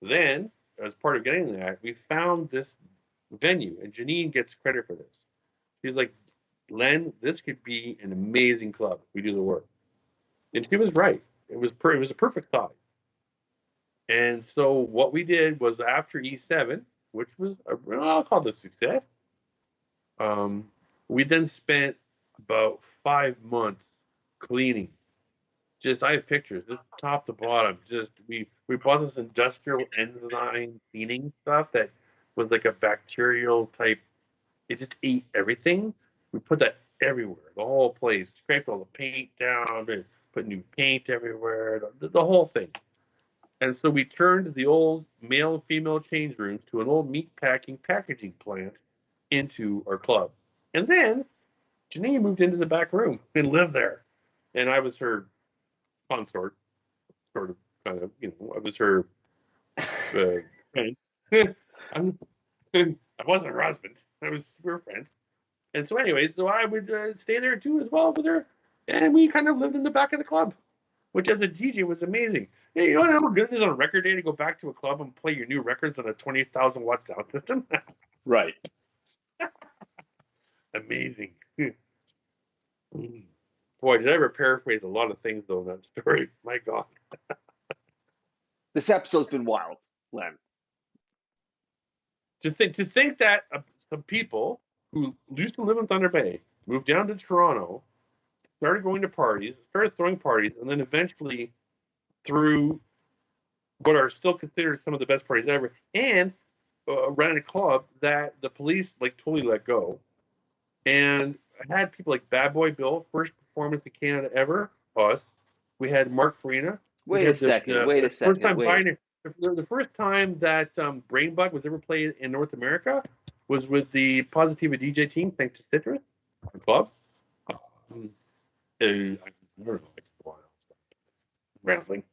Then, as part of getting that, we found this venue, and Janine gets credit for this. She's like, Len, this could be an amazing club if we do the work. And she was right. It was a perfect size. And so what we did was after E7, which was I'll call it a success. We then spent about 5 months cleaning. Just I have pictures, just top to bottom. Just we bought this industrial enzyme cleaning stuff that was like a bacterial type. It just ate everything. We put that everywhere, the whole place. Scraped all the paint down, put new paint everywhere, the whole thing. And so we turned the old male and female change rooms to an old meat packing packaging plant into our club. And then Janine moved into the back room and lived there. And I was her consort, sort of, kind of, I was her friend. I wasn't her husband. We were friends. And so, anyway, so I would stay there too as well with her. And we kind of lived in the back of the club, which as a DJ was amazing. Hey, you know how good it is on a record day to go back to a club and play your new records on a 20,000 watt sound system? Right. Amazing. Boy, did I ever paraphrase a lot of things, though, in that story. My God. This episode's been wild, Len. To think that some people who used to live in Thunder Bay moved down to Toronto, started going to parties, started throwing parties, and then eventually threw what are still considered some of the best parties ever, and ran a club that the police like totally let go, and had people like Bad Boy Bill, first performance in Canada ever, us. We had Mark Farina. Wait a second. The first time that Brain Bug was ever played in North America was with the Positiva DJ team, thanks to Citrus Club. I don't know, rambling.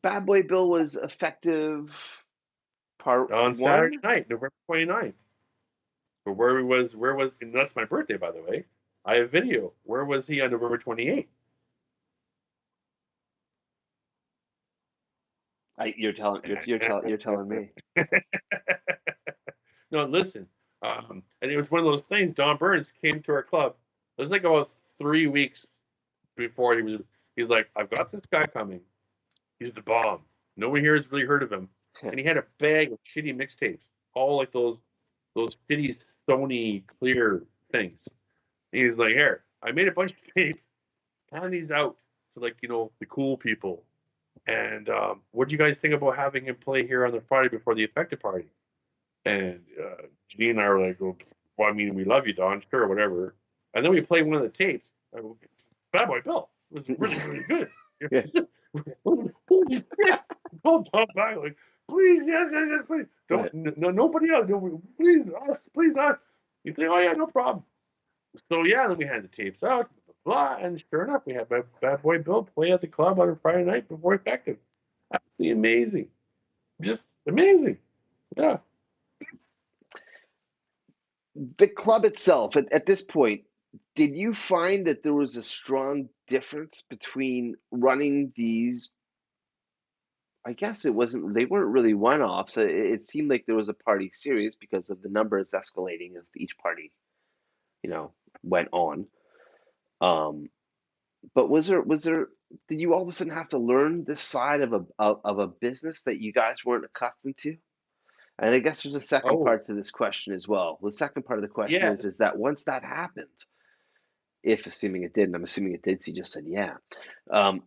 Bad Boy Bill was effective part on 1? Saturday night, November 29th. But where was, and that's my birthday, by the way. I have video. Where was he on November 28th? You're telling me. No, listen. And it was one of those things. Don Burns came to our club. It was like about 3 weeks before he's like, I've got this guy coming. He's the bomb. Nobody here has really heard of him. And he had a bag of shitty mixtapes, all like those shitty Sony clear things. And he's like, here, I made a bunch of tapes, hand these out to the cool people. And what do you guys think about having him play here on the Friday before the Effective Party? And Janine and I were like, well, I mean, we love you, Don, sure, whatever. And then we played one of the tapes. Bad Boy Bill. It was really, really good. Yeah. Holy shit. Called Tom back, like, please, yes, please. Don't, no, nobody else. Please, us. You say, oh, yeah, no problem. So, yeah, then we had the tapes out, blah, and sure enough, we had Bad Boy Bill play at the club on a Friday night before Effective. Absolutely amazing. Just amazing. Yeah. The club itself, at this point, did you find that there was a strong difference between running these I guess it wasn't, they weren't really one-offs. It seemed like there was a party series because of the numbers escalating as each party, you know, went on. Um, but was there did you all of a sudden have to learn this side of a business that you guys weren't accustomed to? And I guess there's a second Oh, part to this question as well. The second part of the question yeah. is that once that happened, if assuming it did, and I'm assuming it did, so you just said yeah. Um,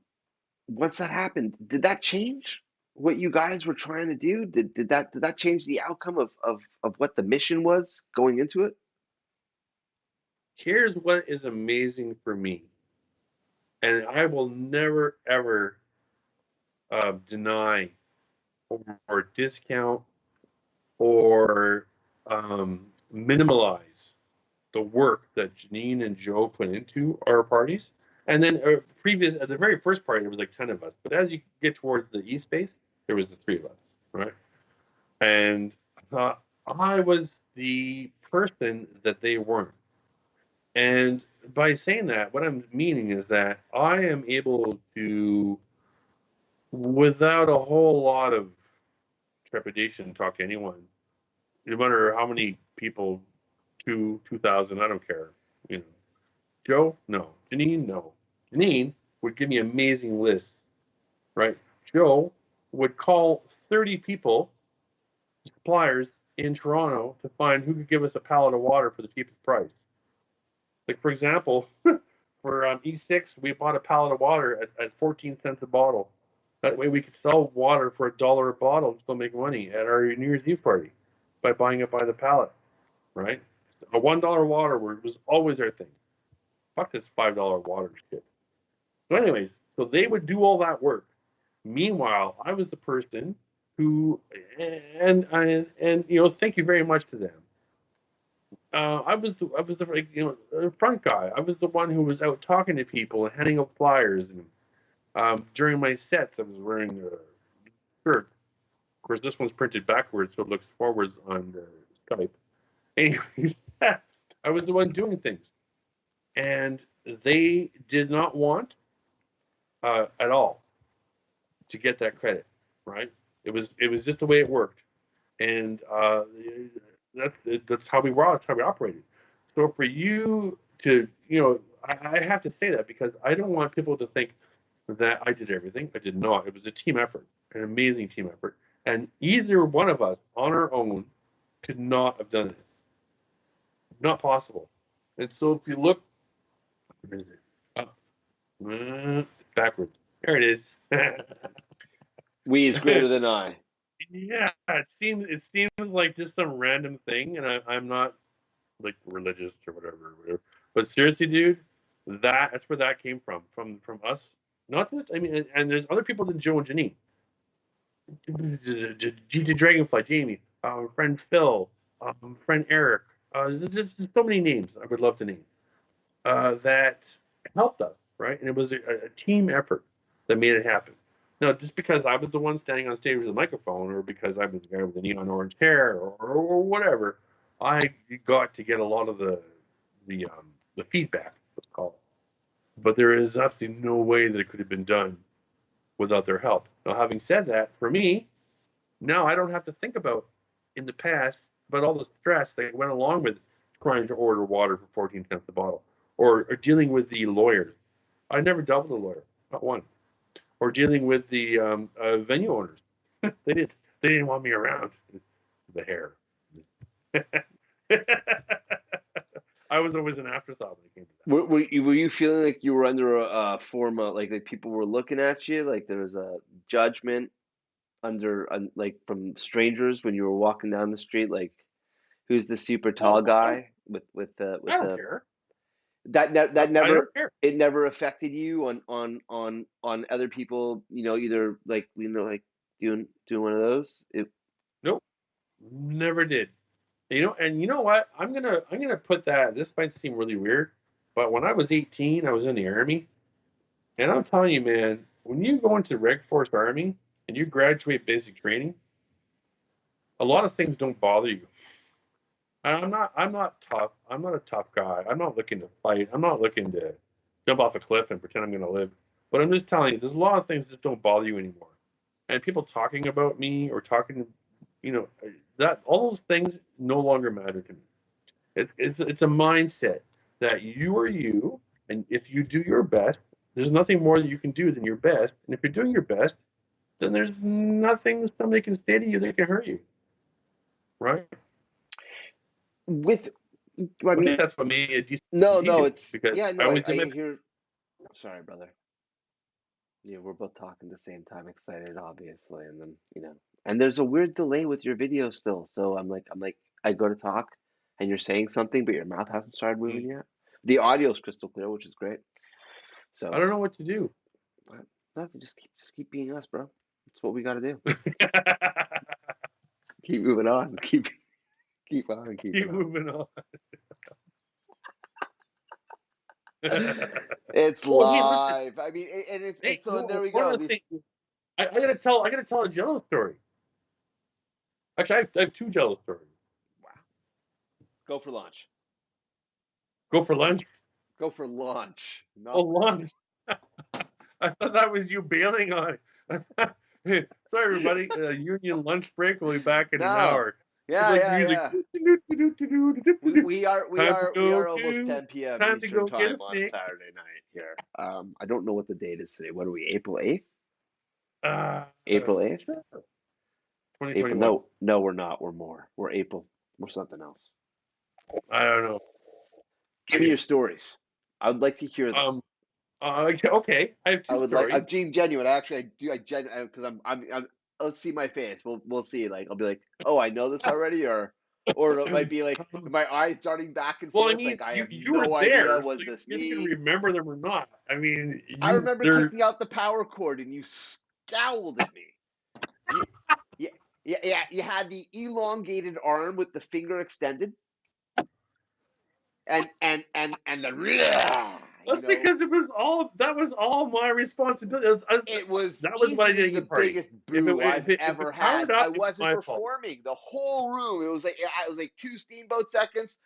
once that happened, did that change what you guys were trying to do? Did that change the outcome of what the mission was going into it? Here's what is amazing for me, and I will never ever deny or discount or minimalize the work that Janine and Joe put into our parties. And then previous at the very first party, there was like 10 of us. But as you get towards the East Base, there was the three of us, right? And I was the person that they weren't. And by saying that, what I'm meaning is that I am able to, without a whole lot of trepidation, talk to anyone, no matter how many people, 2,000, I don't care. You know, Joe, no. Janine, no. Janine would give me amazing lists, right? Joe would call 30 people, suppliers in Toronto, to find who could give us a pallet of water for the cheapest price. Like, for example, for E6, we bought a pallet of water at 14 cents a bottle. That way we could sell water for $1 a bottle and still make money at our New Year's Eve party by buying it by the pallet, right? A $1 water was always our thing. Fuck this $5 water shit. So anyways, so they would do all that work. Meanwhile, I was the person who, and you know, thank you very much to them. I was the front guy. I was the one who was out talking to people and handing out flyers. And during my sets, I was wearing a shirt. Of course, this one's printed backwards, so it looks forwards on Skype. Anyways, I was the one doing things, and they did not want at all to get that credit. Right? It was just the way it worked, and that's how we were. That's how we operated. So for you to, you know, I have to say that because I don't want people to think that I did everything. I did not. It was a team effort, an amazing team effort, and either one of us on our own could not have done it. Not possible. And so if you look, where is it? Up, backwards. There it is. We is greater than I. Yeah, it seems like just some random thing, and I'm not like religious or whatever. But seriously, dude, that's where that came from us. Not this. I mean, and there's other people than Joe and Janine. DJ Dragonfly, Jamie, friend Phil, friend Eric. There's so many names I would love to name that helped us, right? And it was a team effort that made it happen. Now, just because I was the one standing on stage with a microphone, or because I was the guy with the neon orange hair, or whatever, I got to get a lot of the feedback, let's call it. But there is absolutely no way that it could have been done without their help. Now, having said that, for me, now I don't have to think about in the past about all the stress that went along with trying to order water for 14 cents a bottle, or dealing with the lawyers. I never dealt with a lawyer, not one. Or dealing with the venue owners. they didn't. They didn't want me around. The hair. I was always an afterthought when it came to that. Were you feeling like you were under a form of like people were looking at you, like there was a judgment like from strangers when you were walking down the street, like who's the super tall Oh, guy I with don't the care. that I never, don't care. it never affected you on other people, either like like doing one of those it. Nope. Never did. And you know what? I'm gonna put that. This might seem really weird, but when I was 18, I was in the army, and I'm telling you, man, when you go into Reg Force Army and you graduate basic training, a lot of things don't bother you. I'm not tough. I'm not a tough guy. I'm not looking to fight. I'm not looking to jump off a cliff and pretend I'm gonna live. But I'm just telling you, there's a lot of things that don't bother you anymore. and people talking about me or talking, that all those things no longer matter to me. It's a mindset that you are you, and if you do your best, there's nothing more that you can do than your best. And if you're doing your best, then there's nothing somebody can say to you that can hurt you, right? With, I I mean, think that's what made me a decent no, DJ it's because yeah, I no, always I did my hear. Sorry, brother. Yeah, we're both talking at the same time, excited, obviously, and then and there's a weird delay with your video still. So I'm like, I go to talk, and you're saying something, but your mouth hasn't started moving best. yet. The audio's crystal clear, which is great. I So don't know what to do. nothing, just keep being us, bro. That's what we got to do. Keep moving on. Keep on keeping Keep on. moving on. It's Well, hey, listen. live. I mean, and Hey, so there we one go. other thing. These I gotta tell a Jello story. Actually, I have two Jello stories. wow. Go for launch. Go for lunch. Go for launch. Oh, Not lunch. I thought that was you bailing on. Hey, sorry, everybody. Union lunch break. We'll be back in an no. hour. It's Yeah, like the yeah, music. yeah. We are we Time to are we go are almost to. 10 p.m. Time to Eastern go get a time on a snack. Saturday night here. I don't know what the date is today. What are we? April 8th? Uh, April 8th? sure. April? 2021. No, we're not. We're more. We're April. We're something else. I don't know. Give me your stories. I would like to hear them. Um. Okay. I have I two would like. stories. I'm being genuine. Actually, I do. I because I'm. Let's see my face. We'll see. Like I'll be like, oh, I know this already, or it might be like Um, my eyes darting back and well, I forth. mean, Like I have you were no idea. there, so Was this you're either gonna me? remember them or not. I mean, I remember they're kicking out the power cord, and you scowled at me. You, yeah, yeah, yeah. You had the elongated arm with the finger extended, and the that's because that was all my responsibility. it was That was what I easily did at the your party. biggest boo I've If it ever powered had. I up, it was wasn't my fault. performing the whole room. It was like 2 steamboat seconds.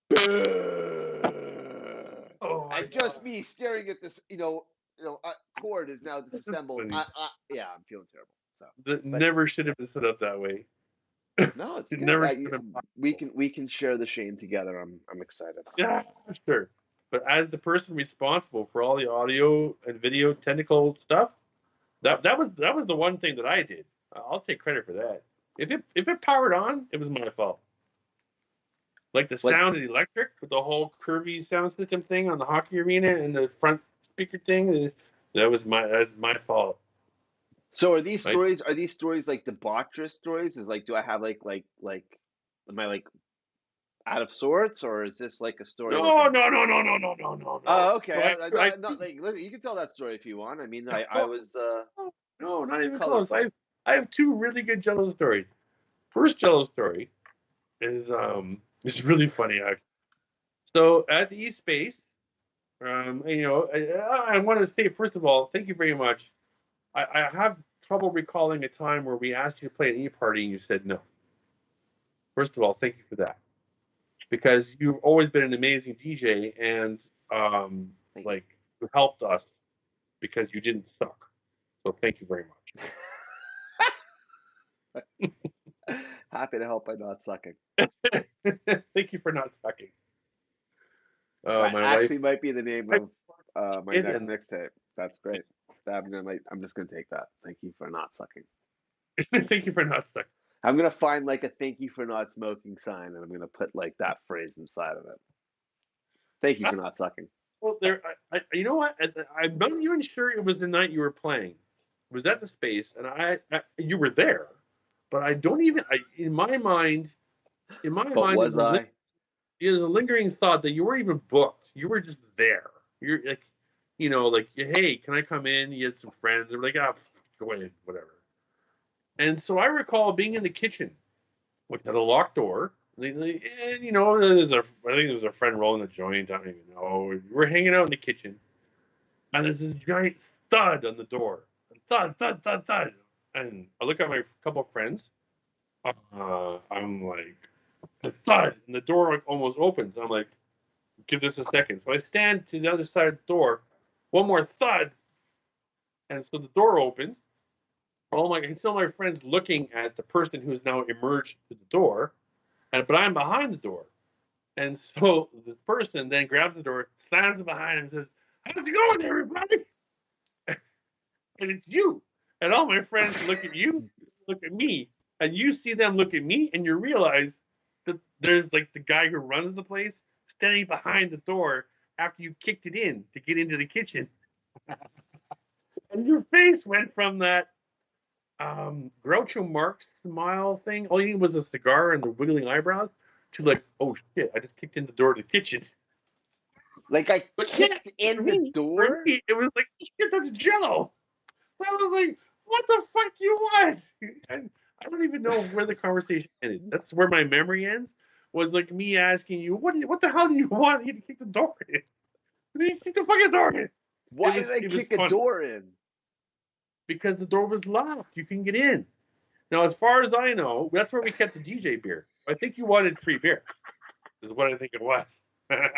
Boo! Oh my And just god, me staring at this, cord is now that's disassembled. funny. Yeah, I'm feeling terrible. So, That but never should have been set up that way. no, it's It good. never should have been We possible. can share the shame together. I'm excited. Yeah, sure. But as the person responsible for all the audio and video technical stuff, that was the one thing that I did. I'll take credit for that. If it powered on, it was my fault. Like the What? sound and electric with the whole curvy sound system thing on the hockey arena and the front speaker thing, that's my fault. So are these I stories? Are these stories like debaucherous stories? Is like, do I have am I like out of sorts, or is this like a story like a? no. Oh, So okay. Not like, listen, you can tell that story if you want. I mean, I no, was no, not even close. colorful. I have two really good Jello stories. First Jello story is really funny actually. So at the East Space, I want to say first of all, thank you very much. I have trouble recalling a time where we asked you to play an E-party and you said no. First of all, thank you for that because you've always been an amazing DJ and um, Thank like you helped us because you didn't suck. So thank you very you. Happy to help by not sucking. much. Thank you for not sucking. That My wife, actually might be the name I of my did, next and mixtape. That's great. I'm just gonna take that. Thank you for not sucking. thank you for not sucking. I'm gonna find like a "thank you for not smoking" sign, and I'm gonna put like that phrase inside of it. Thank you for not sucking. Well, you know what? I'm not even sure it was the night you were playing. It was at the space, and you were there, but I don't even. In my But mind, was I? there's a lingering thought that you weren't even booked. You were just there. You're like, like, hey, can I come in? You had some friends. They're like, go in, whatever. And so I recall being in the kitchen, which had a locked door. And I think there's a friend rolling a joint. I don't even know. We're hanging out in the kitchen, and there's this giant thud on the door. Thud, thud, thud, thud. And I look at my couple of friends. I'm like, the thud, and the door like, almost opens. I'm like, give this a second. So I stand to the other side of the door. One more thud, and so the door opens, I can still my friends looking at the person who's now emerged to the door, but I'm behind the door. And so this person then grabs the door, slams it behind him, and says, "How's it going, everybody?" And it's you. And all my friends look at you, look at me, and you see them look at me, and you realize that there's like the guy who runs the place standing behind the door after you kicked it in to get into the kitchen. And your face went from that Groucho Marx smile thing, all you need was a cigar and the wiggling eyebrows, to like, oh shit, I just kicked in the door to the kitchen. Like I But kicked in the for door? me, it was like, shit, that's Jello. So I was like, what the fuck do you want? And I don't even know where the conversation ended. That's where my memory ends. Was like me asking you, what the hell do you want? You to kick the door in. You kick the fucking door in. Why did I kick a funny door in? because the door was locked. You couldn't get in. Now, as far as I know, that's where we kept the DJ beer. I think you wanted free beer. Is what I think it was. I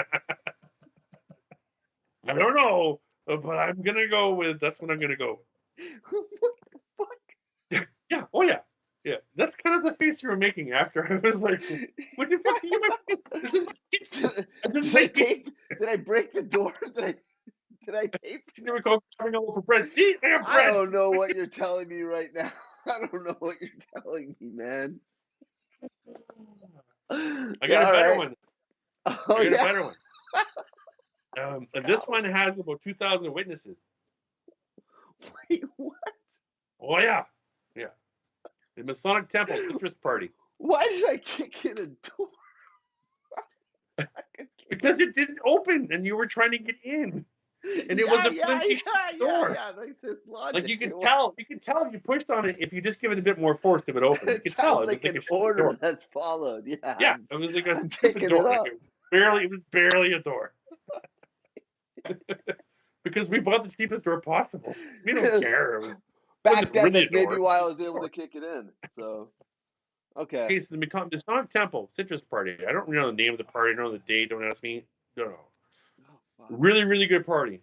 don't know, but I'm gonna go with that's what I'm gonna go. What the fuck? Yeah. Oh yeah. Yeah. That's kind of the face you were making after. I was like, "What the fuck are you making? This is my kitchen. Did I break the door? Did I pay? You never go coming over for bread. Eat my I bread." don't know what you're telling me right now. I don't know what you're telling me, man. I Yeah, got a all better right. one. Oh I got a yeah. better one. This one has about 2,000 witnesses. Wait, what? Oh yeah. Yeah. The Masonic Temple Citrus Party. Why did I kick in a door? Because it didn't open and you were trying to get in. And it was Yeah, a flimsy door. That's his Like logic. you could tell if you pushed on it, if you just give it a bit more force, it would open. You It could tell sounds it was like like an a stupid order door. that's followed. Yeah, Yeah, it was like a I'm stupid picking door. it Like up. it was barely a door. Because we bought the cheapest door possible. We don't care. It Back wasn't then, really a that's maybe door. why I was able to kick it in. So, okay. Okay, so the Masonic Temple Citrus Party. I don't know the name of the party. I don't know the date. Don't ask me. Don't know. Oh, fuck. Really, really good party.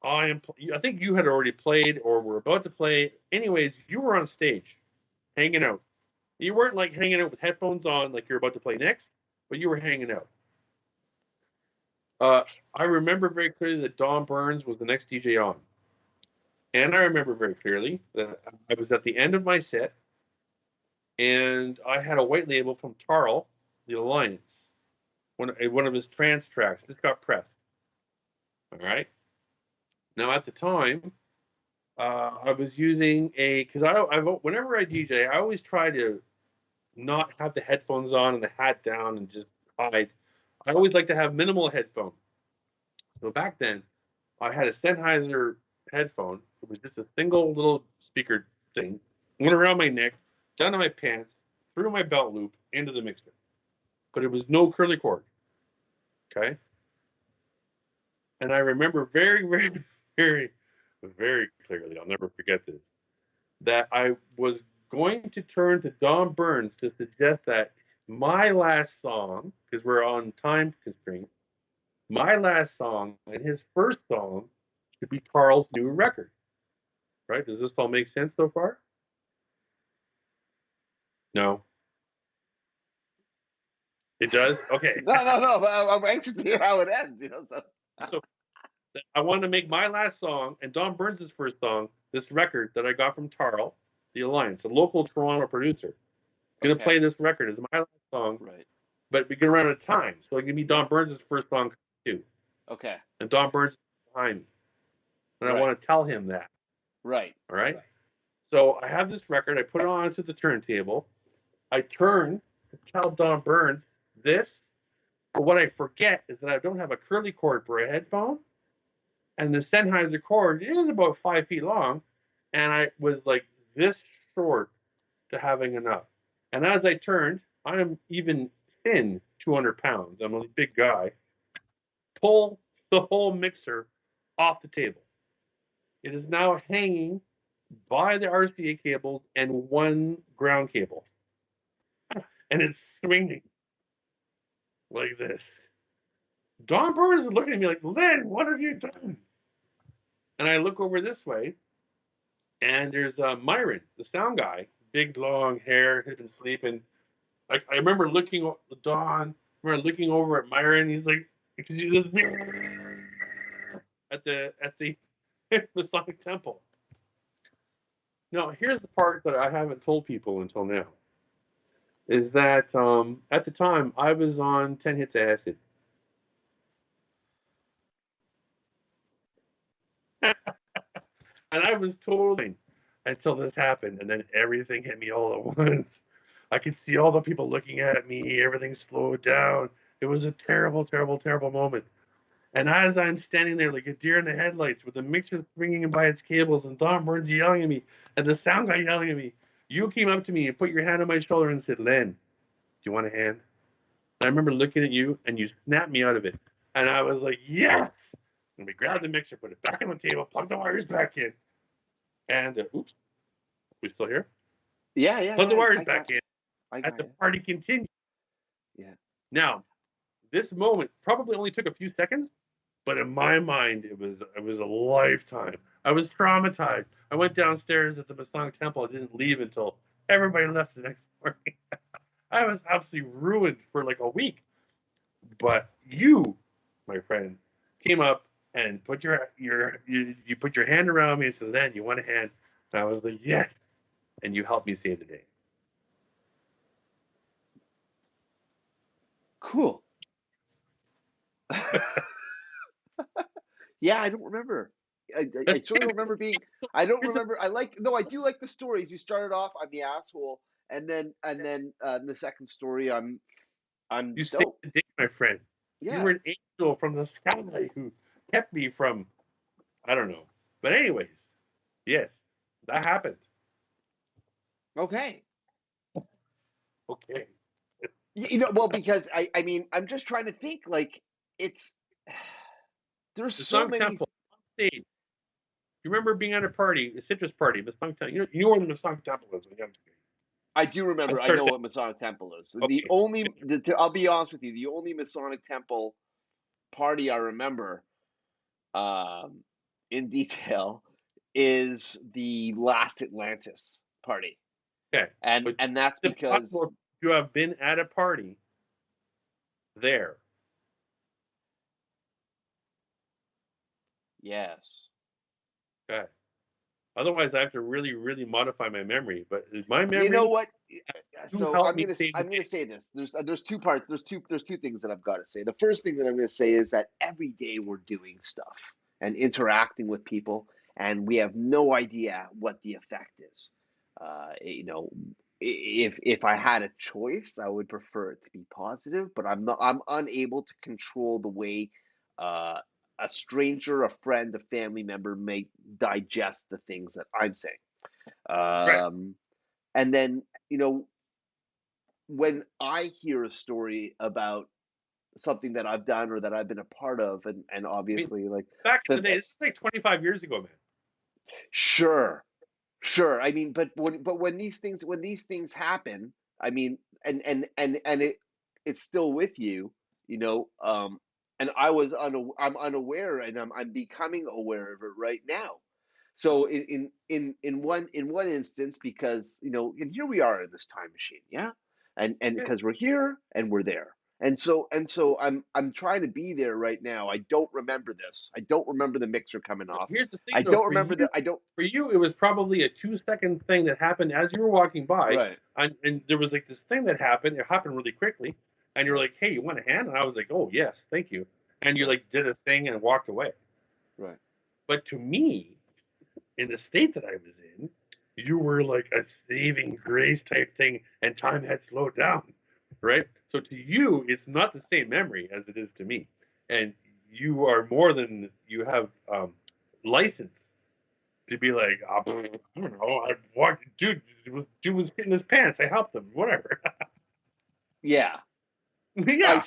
I think you had already played or were about to play. Anyways, you were on stage, hanging out. You weren't like hanging out with headphones on like you're about to play next, but you were hanging out. I remember very clearly that Don Burns was the next DJ on. And I remember very clearly that I was at the end of my set and I had a white label from Tarl, the Alliance, one of his trance tracks. This got pressed. All right. Now at the time, I was using because whenever I DJ, I always try to not have the headphones on and the hat down and just hide. I always like to have minimal headphones. So back then, I had a Sennheiser headphone. It was just a single little speaker thing, went around my neck, down to my pants, through my belt loop, into the mixer. But it was no curly cord. Okay? And I remember very, very, very, very clearly, I'll never forget this, that I was going to turn to Don Burns to suggest that my last song, because we're on time constraints, my last song and his first song should be Carl's new record. Right? Does this all make sense so far? No. It does? Okay. No. I'm anxious to hear how it ends. So I wanted to make my last song and Don Burns' first song, this record that I got from Tarl, the Alliance, a local Toronto producer. Gonna play this record as my last song, Right. but we get around out of time. So it can be Don Burns' first song too. Okay. And Don Burns is behind me. And I want to tell him that. Right. All right? So I have this record, I put it onto the turntable. I turn to tell Don Burns this. But what I forget is that I don't have a curly cord for a headphone. And the Sennheiser cord is about 5 feet long. And I was like this short to having enough. And as I turned, I'm even thin, 200 pounds. I'm a big guy. Pull the whole mixer off the table. It is now hanging by the RCA cables and one ground cable. And it's swinging like this. Don Burns is looking at me like, Lynn, what have you done? And I look over this way, And there's Myron, the sound guy, big long hair, he'd been sleeping. I remember looking at the dawn. I remember looking over at Myron. He's like, because he was at the Masonic Temple. Now, here's the part that I haven't told people until now. Is that at the time I was on 10 hits of acid. And I was totally until this happened, and then everything hit me all at once. I could see all the people looking at me. Everything slowed down. It was a terrible, terrible, terrible moment. And as I'm standing there like a deer in the headlights with the mixer swinging by its cables and Don Burns yelling at me and the sound guy yelling at me, you came up to me and put your hand on my shoulder and said, Len, do you want a hand? And I remember looking at you and you snapped me out of it. And I was like, yes! And we grabbed the mixer, put it back on the table, plugged the wires back in. And, oops, we still here? Yeah, yeah, Plugged the yeah. wires back in. I And got the it. party continued. Yeah. Now, this moment probably only took a few seconds, but in my mind, it was a lifetime. I was traumatized. I went downstairs at the Masonic Temple. I didn't leave until everybody left the next morning. I was absolutely ruined for like a week. But you, my friend, came up and put you put your hand around me and said, "Len, you want a hand?" And I was like, "Yes," and you helped me save the day. Cool. Yeah, I don't remember. I certainly don't remember being. I don't remember. I like. No, I do like the stories. You started off, I'm the asshole, and then the second story, I'm You saved dope. the day, my friend. You Yeah. were an angel from the sky who kept me from, I don't know. But anyways, yes, that happened. Okay. Okay. Well, because I mean, I'm just trying to think. Like, it's there's The so Song many. Temple on stage. You remember being at a party, a citrus party, the Song Temple. You know where the Song Temple is when you have to be. I do I remember. I started know that. what Masonic Temple is. Okay. I'll be honest with you. The only Masonic Temple party I remember, um, in detail, is the last Atlantis party, Okay. and But and that's it's because possible you have been at a party there. yes. Okay. Otherwise, I have to really, really modify my memory. But my You know memory, what? you So helped me save the I'm gonna day. say this. There's two parts. There's two things that I've got to say. The first thing that I'm gonna say is that every day we're doing stuff and interacting with people, and we have no idea what the effect is. You know, if I had a choice, I would prefer it to be positive, but I'm not. I'm unable to control the way uh, a stranger, a friend, a family member may digest the things that I'm saying. Right. Um, and then, when I hear a story about something that I've done or that I've been a part of, and I mean, obviously, like, back in the the day, this is like 25 years ago, man. sure, sure. I mean, but when these things happen, I mean, and it's still with you, you know. And I'm unaware, and I'm becoming aware of it right now. So in one instance, because and here we are in this time machine, yeah, and Yeah. because we're here and we're there, and so I'm trying to be there right now. I don't remember this. I don't remember the mixer coming off. Here's the thing, I though. don't remember the. I don't. For you, it was probably a 2 second thing that happened as you were walking by, Right. and there was like this thing that happened. It happened really quickly, and you're Right. like, "Hey, you want a hand?" And I was like, "Oh yes, thank you." And you Right. like did a thing and walked away. Right. But to me, in the state that I was in, you were like a saving grace type thing, and time had slowed down, right? So to you, it's not the same memory as it is to me, and you are more than you have license to be like, oh, I don't know, I walked, dude was getting his pants, I helped him, whatever. Yeah. Yeah,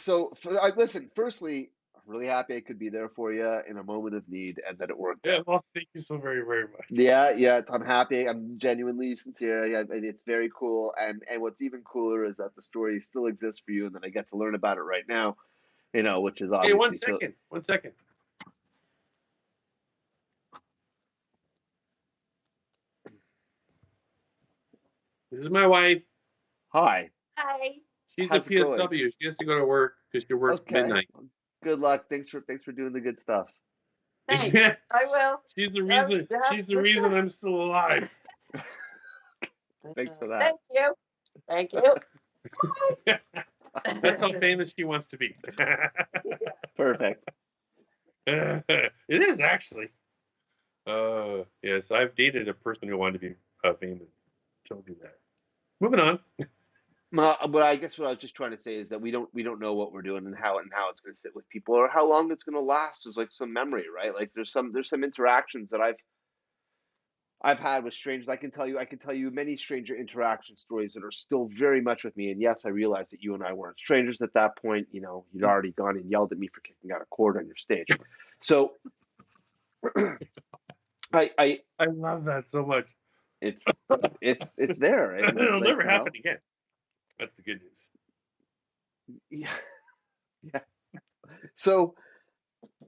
Listen. Firstly, I'm really happy I could be there for you in a moment of need, and that it worked yeah. out. Well, thank you so very, very much. Yeah, yeah, I'm happy. I'm genuinely sincere. Yeah, and it's very cool. And what's even cooler is that the story still exists for you, and that I get to learn about it right now. Which is Hey, one obviously feel. second, 1 second. This is my wife. Hi. Hi. She's a How's it going? PSW. She has to go to work because she works Okay. midnight. Good luck. Thanks for doing the good stuff. Thanks. I will. She's the reason. She's the reason I'm still alive. Thanks for that. Thank you. Thank you. That's how famous she wants to be. Perfect. It is actually. Yes, I've dated a person who wanted to be famous. Told you that. Moving on. But I guess what I was just trying to say is that we don't know what we're doing and how it's going to sit with people or how long it's going to last. There's like some memory, right? Like there's some interactions that I've had with strangers. I can tell you many stranger interaction stories that are still very much with me. And yes, I realize that you and I weren't strangers at that point. You know, you'd already gone and yelled at me for kicking out a cord on your stage. So I love that so much. It's there. And It'll like, never happen again. That's the good news. Yeah. So,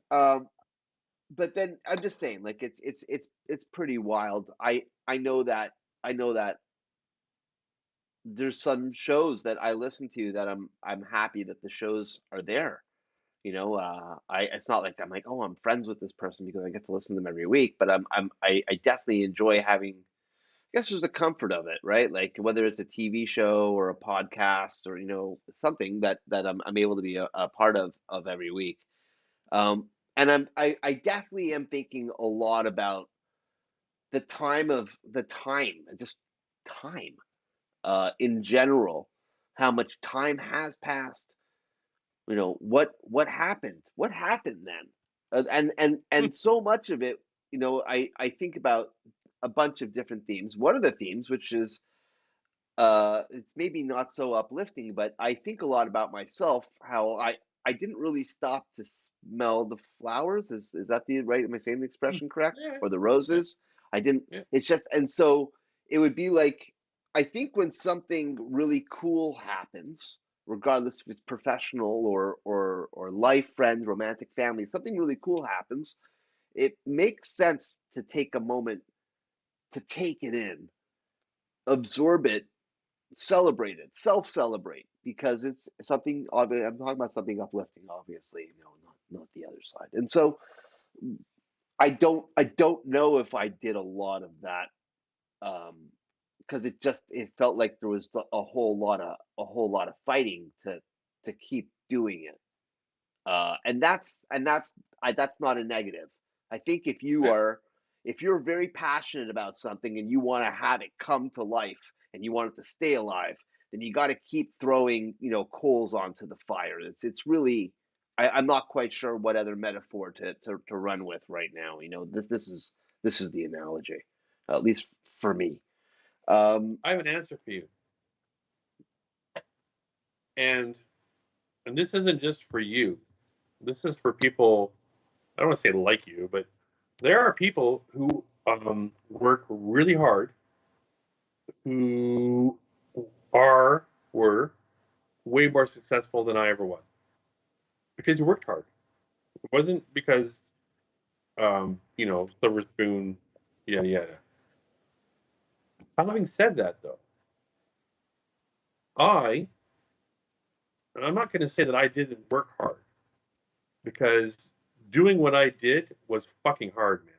but then I'm just saying, like, it's pretty wild. I know that there's some shows that I listen to that I'm happy that the shows are there. You know, it's not like I'm like, oh, I'm friends with this person because I get to listen to them every week, but I definitely enjoy having. I guess there's a comfort of it, right? Like whether it's a TV show or a podcast or something that I'm able to be a part of every week. And I definitely am thinking a lot about the time just time in general, how much time has passed. What happened then, and so much of it. I think about a bunch of different themes. One of the themes, which is it's maybe not so uplifting, but I think a lot about myself, how I didn't really stop to smell the flowers. Is that the right? Am I saying the expression correct? Yeah. Or the roses? I didn't. Yeah. It's just, and so it would be like, I think when something really cool happens, regardless if it's professional or life, friends, romantic, family, something really cool happens, it makes sense to take a moment to take it in, absorb it, celebrate it, self-celebrate, because it's something. I'm talking about something uplifting, obviously, not the other side. And so I don't know if I did a lot of that, because it felt like there was a whole lot of fighting to keep doing it. And that's not a negative. I think if you're very passionate about something and you want to have it come to life and you want it to stay alive, then you got to keep throwing coals onto the fire. It's really, I'm not quite sure what other metaphor to run with right now. This is the analogy, at least for me. I have an answer for you, and this isn't just for you. This is for people. I don't want to say like you, but there are people who work really hard, who were way more successful than I ever was because you worked hard. It wasn't because silver spoon, yada yada. Having said that, though, I'm not going to say that I didn't work hard because doing what I did was fucking hard, man.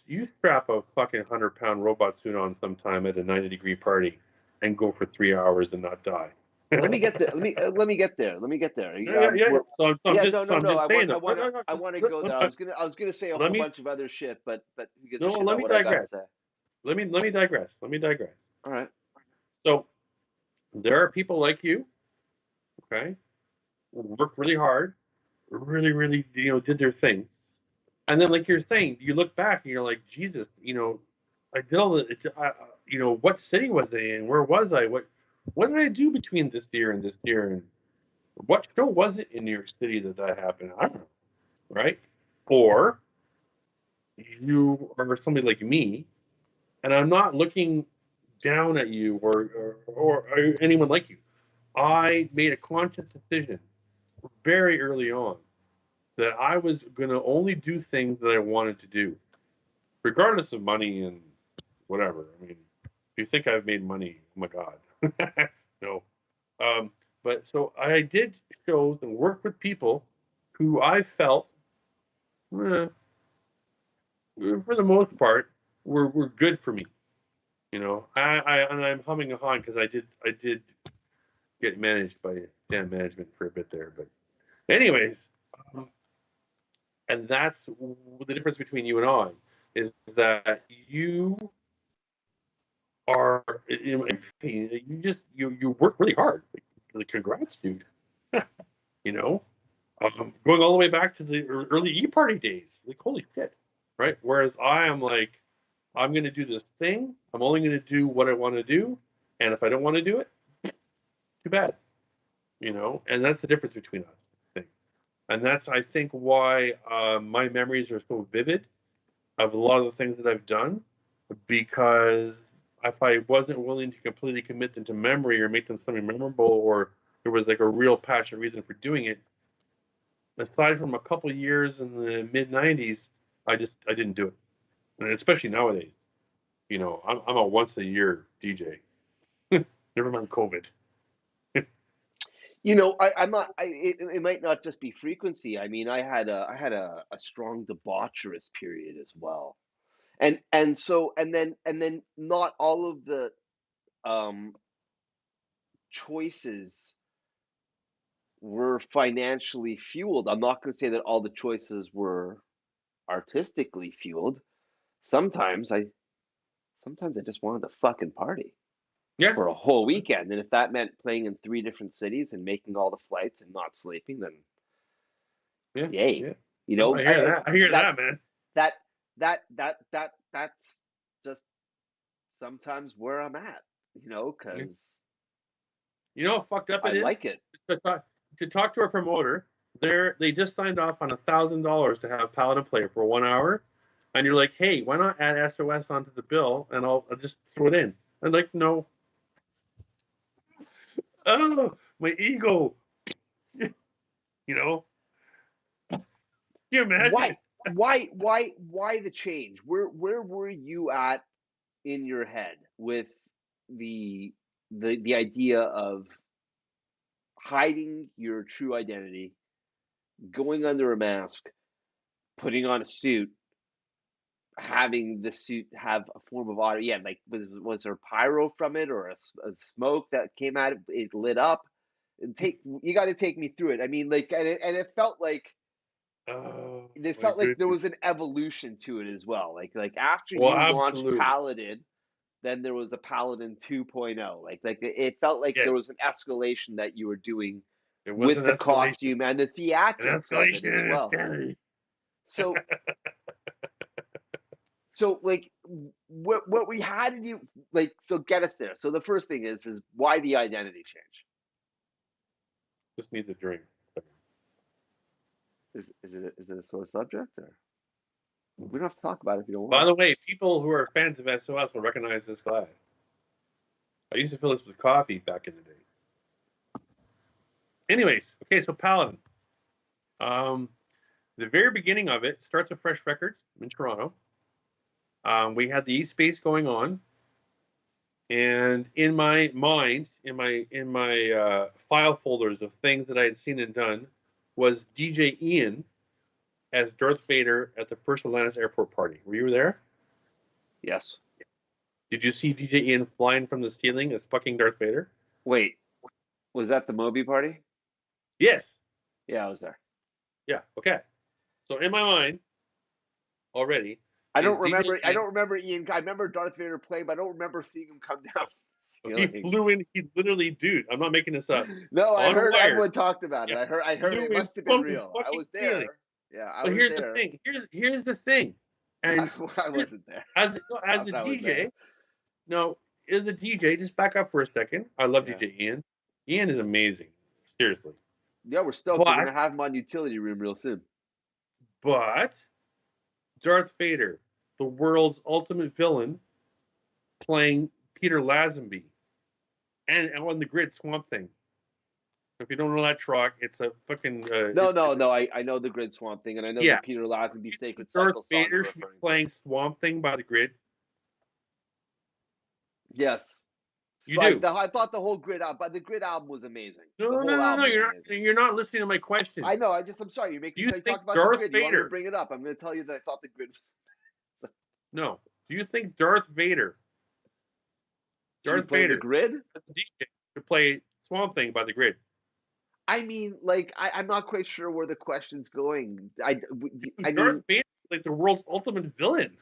You strap a fucking 100-pound robot suit on sometime at a 90-degree party and go for 3 hours and not die. Let me get there. Let me get there. Yeah. So I'm just saying that. I want to go there. I was gonna say a whole bunch of other shit, but who gives a shit let about me what I got to digress. say? Let me digress. All right. So there are people like you, okay, who work really hard, really, really, did their thing. And then, like you're saying, you look back and you're like, Jesus, I did all the, what city was I in? Where was I? What did I do between this year and this year? And what show was it in New York City that happened? I don't know, right? Or you are somebody like me, and I'm not looking down at you or anyone like you. I made a conscious decision very early on that I was going to only do things that I wanted to do, regardless of money and whatever. I mean, You think I've made money? Oh my God, no. But so I did shows and worked with people who I felt, eh, for the most part, were good for me. And I'm humming a hawing because I did get managed by Dan Management for a bit there. But anyways, um, and that's the difference between you and I is that you are, you work really hard. Like, congrats, dude. you know, going all the way back to the early E-party days. Like, holy shit, right? Whereas I am like, I'm going to do this thing. I'm only going to do what I want to do, and if I don't want to do it, too bad. And that's the difference between us, I think. And that's, I think, why my memories are so vivid of a lot of the things that I've done, because if I wasn't willing to completely commit them to memory or make them something memorable, or there was like a real passionate reason for doing it, aside from a couple of years in the mid '90s, I didn't do it, and especially nowadays. I'm a once a year DJ. Never mind COVID. I'm not. It might not just be frequency. I mean, I had a strong debaucherous period as well, and then not all of the um, choices were financially fueled. I'm not going to say that all the choices were artistically fueled. Sometimes I sometimes I just wanted to fucking party Yeah, for a whole weekend, and if that meant playing in 3 different cities and making all the flights and not sleeping, then yeah, yay. yeah. You Oh, know, I hear that. I hear that that, man. that that's just sometimes where I'm at, Yeah. because You know how fucked up I it is like it. to talk to a promoter. They just signed off on $1,000 to have Paladin play for 1 hour, and you're like, hey, why not add SOS onto the bill and I'll just throw it in. I'm like, no, oh, my ego, you know. Can you imagine? Why the change? Where were you at in your head with the the idea of hiding your true identity, going under a mask, putting on a suit, having the suit have a form of audio? Yeah, like was there pyro from it, or a smoke that came out? It lit up. You got to take me through it. I mean, like, and it felt like Oh it my felt like there goodness. was an evolution to it as well. Like after Well, you launched absolutely. Paladin, then there was a Paladin 2.0. Like it felt like Yes, there was an escalation that you were doing it was with an the escalation. costume and the An theatrics of it as escalation is well. scary. So like what we had to do, like, so get us there. So the first thing is why the identity change? Just needs a drink. Is it a sore subject, or we don't have to talk about it if you don't By want? the way, people who are fans of SOS will recognize this glass. I used to fill this with coffee back in the day. Anyways, okay, so Paladin. Um, the very beginning of it starts with Fresh Records in Toronto. We had the East Space going on, and in my mind, in my file folders of things that I had seen and done, was DJ Ian as Darth Vader at the first Atlantis airport party. Were you there? Yes. Did you see DJ Ian flying from the ceiling as fucking Darth Vader? Wait, was that the Moby party? Yes. Yeah, I was there. Yeah. Okay. So in my mind, already I is don't DJ remember. I Ian. don't remember Ian. I remember Darth Vader playing, but I don't remember seeing him come down the He ceiling. flew in. He literally, dude. I'm not making this up. No, I On a heard wire. everyone talked about it. Yeah. I heard Flew it in must have been from the real. I fucking was ceiling. there. Yeah, I So was here's the there. thing. Here's the thing. And I wasn't there. as as a I was there. DJ, no, as a DJ, just back up for a second. I love Yeah. DJ Ian. Ian is amazing. Seriously. Yeah, we're stoked. We're But gonna have him on Utility Room real soon. but Darth Vader, the world's ultimate villain, playing Peter Lazenby, and on the grid Swamp Thing. If you don't know that truck, it's a fucking. No. I know the Grid Swamp Thing, and I know the Yeah. Peter Lazenby Sacred Darth Cycle song you're Vader should be referring to. playing Swamp Thing by the grid. Yes. You So do. I thought the whole Grid album, but the Grid album was amazing. No, The no, whole no, no. album was amazing. You're not listening to my question. I know. I'm sorry. Do you You think talked about the Darth Grid. You wanted to Vader? bring it up. I'm going to tell you that I thought the Grid was. No. Do you think Darth Vader? Should Darth play the Vader. Grid? As a DJ to play Swamp Thing by the Grid. I mean, like, I'm not quite sure where the question's going. I Darth mean, Vader is like the world's ultimate villain.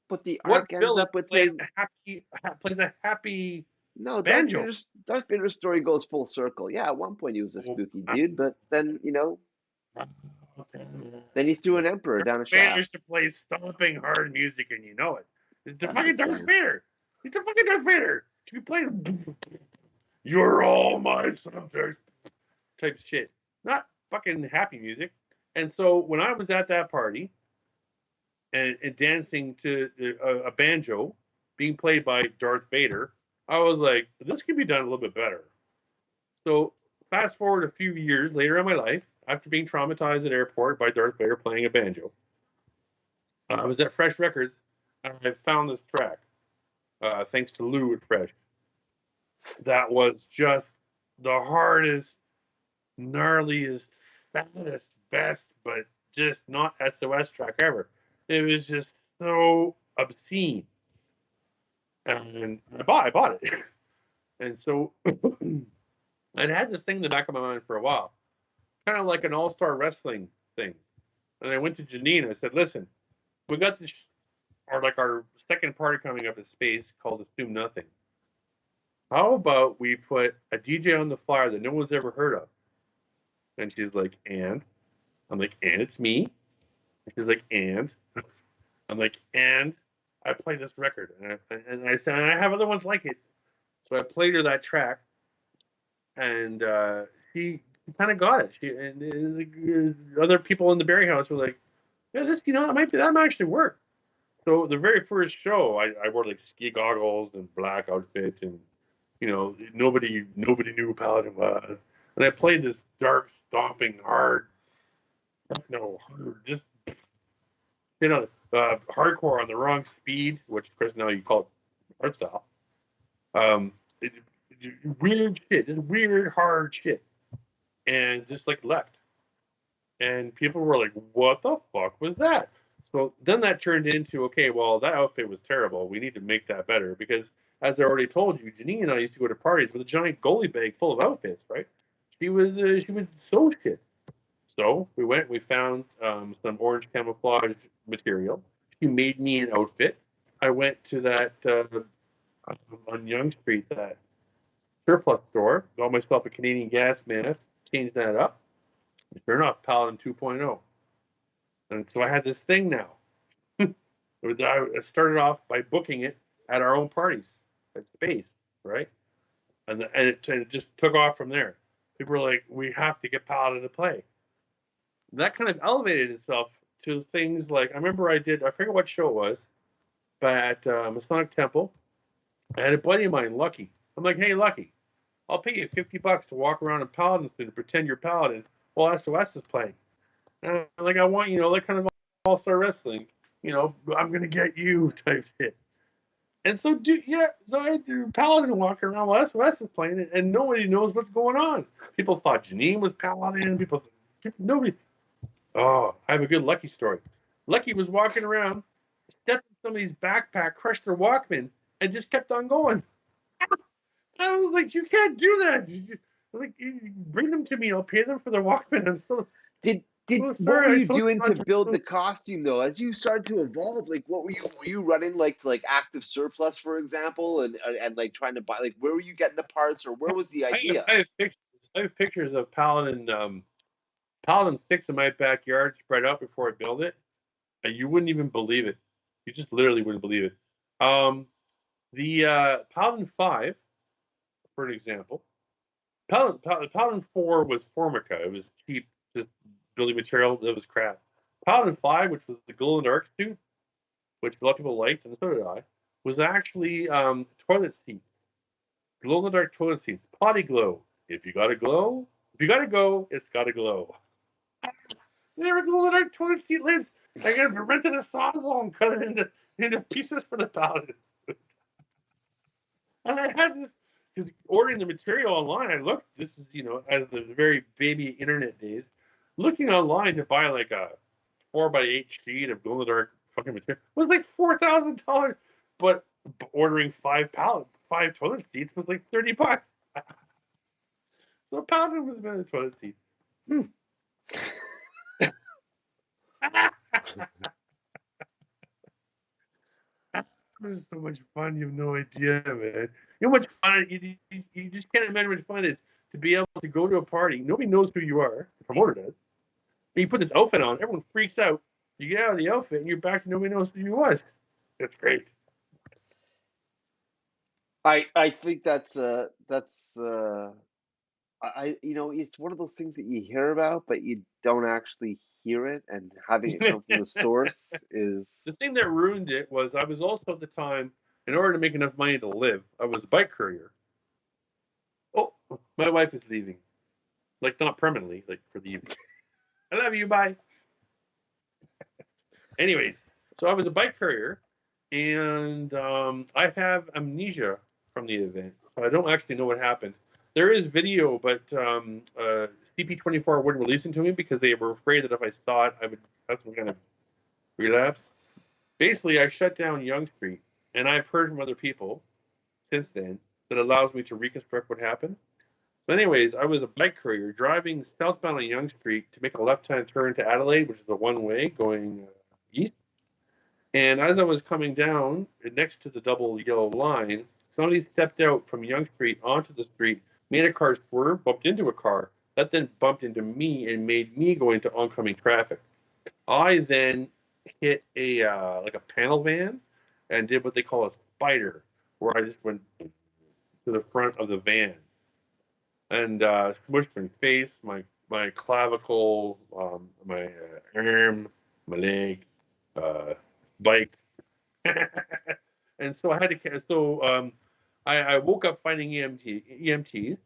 but the What arc ends villain up with plays him. a happy No, banjo? Darth Vader's story goes full circle. Yeah, at one point he was a spooky dude, but then then he threw an emperor down a Darth Vader shaft. used to play stomping hard music, and you know it. It's the I'm fucking just Darth saying. Vader. He's the fucking Darth Vader. You play "You're all my subjects" type shit, not fucking happy music. And so when I was at that party and dancing to a banjo being played by Darth Vader, I was like, this could be done a little bit better. So fast forward a few years later in my life, after being traumatized at airport by Darth Vader playing a banjo, I was at Fresh Records and I found this track, thanks to Lou at Fresh. That was just the hardest, gnarliest, fattest, best, but just not SOS track ever. It was just so obscene. And I bought it. And so I'd had this thing in the back of my mind for a while, kind of like an all-star wrestling thing. And I went to Janine. I said, "Listen, we got this, our second party coming up in space called Assume Nothing. How about we put a DJ on the flyer that no one's ever heard of?" And she's like, "And?" I'm like, "And it's me." And she's like, "And?" I'm like, "And I play this record." And I said, "And I have other ones like it." So I played her that track, and she kind of got it. Other people in the Berry House were like, "Yeah, that might actually work." So the very first show, I wore like ski goggles and black outfit, and nobody knew who Paladin was, and I played this dark, stomping, hard, just hardcore on the wrong speed, which of course now you call it hard style. It, weird shit, just weird hard shit, and just like left, and people were like, "What the fuck was that?" So then that turned into, okay, well, that outfit was terrible. We need to make that better because, as I already told you, Janine and I used to go to parties with a giant goalie bag full of outfits, right? She would sew shit. So we found some orange camouflage material. She made me an outfit. I went to that on Yonge Street, that surplus store, got myself a Canadian gas mask, changed that up. Sure enough, Paladin 2.0. And so I had this thing now. I started off by booking it at our own parties at Space, right? And it just took off from there. People were like, "We have to get Paladin to play." And that kind of elevated itself to things like, I remember I forget what show it was, but at Masonic Temple, I had a buddy of mine, Lucky. I'm like, "Hey, Lucky, I'll pay you $50 to walk around in Paladin and pretend you're Paladin while SOS is playing." And I'm like, "I want, like kind of all-star wrestling, I'm going to get you type shit." And so, so I do Paladin walking around while SOS is playing it, and nobody knows what's going on. People thought Janine was Paladin. Nobody. Oh, I have a good Lucky story. Lucky was walking around, stepped in somebody's backpack, crushed their Walkman, and just kept on going. I was like, "You can't do that. You bring them to me. I'll pay them for their Walkman." I'm so What were you doing to build the costume though? As you started to evolve, like what were you running like active surplus, for example, and like trying to buy, like where were you getting the parts, or where was the idea? I have pictures of Paladin 6 in my backyard spread out before I build it. And you wouldn't even believe it. You just literally wouldn't believe it. The Paladin 5, for an example, Paladin 4 was Formica. It was cheap, just building material. It was crap. Paladin 5, which was the glow in the dark suit, which a lot of people liked, and so did I, was actually toilet seats. Glow in the dark toilet seats. Potty glow. If you gotta go, it's gotta glow. They were glow in the dark toilet seat lids. I got rented a sawzall and cut it into into pieces for the Paladin. And I had this, because ordering the material online, I looked, this is, as the very baby internet days, looking online to buy like a 4x8 sheet of glow in the dark fucking material was like $4,000. But ordering 5 toilet seats was like $30. So Paladin was better than toilet seats. It was so much fun. You have no idea, man. You know how much fun you just can't imagine how much fun it is to be able to go to a party. Nobody knows who you are. The promoter does. And you put this outfit on. Everyone freaks out. You get out of the outfit and you're back to nobody knows who you was. That's great. I think it's one of those things that you hear about, but you don't actually hear it, and having it come from the source is The thing that ruined it was I was also at the time, in order to make enough money to live, I was a bike courier. Oh, my wife is leaving. Like, not permanently, like for the evening. I love you, bye. Anyways, so I was a bike courier, and I have amnesia from the event, so I don't actually know what happened. There is video, but CP24 wouldn't release it to me because they were afraid that if I saw it, I would have some kind of relapse. Basically, I shut down Yonge Street, and I've heard from other people since then that allows me to reconstruct what happened. So anyways, I was a bike courier driving southbound on Yonge Street to make a left-hand turn to Adelaide, which is a one-way going east. And as I was coming down next to the double yellow line, somebody stepped out from Yonge Street onto the street, made a car swerve, bumped into a car. That then bumped into me and made me go into oncoming traffic. I then hit a like a panel van and did what they call a spider, where I just went to the front of the van and smushed my face, my clavicle, my arm, my leg, bike, and so I had to. So I woke up finding EMTs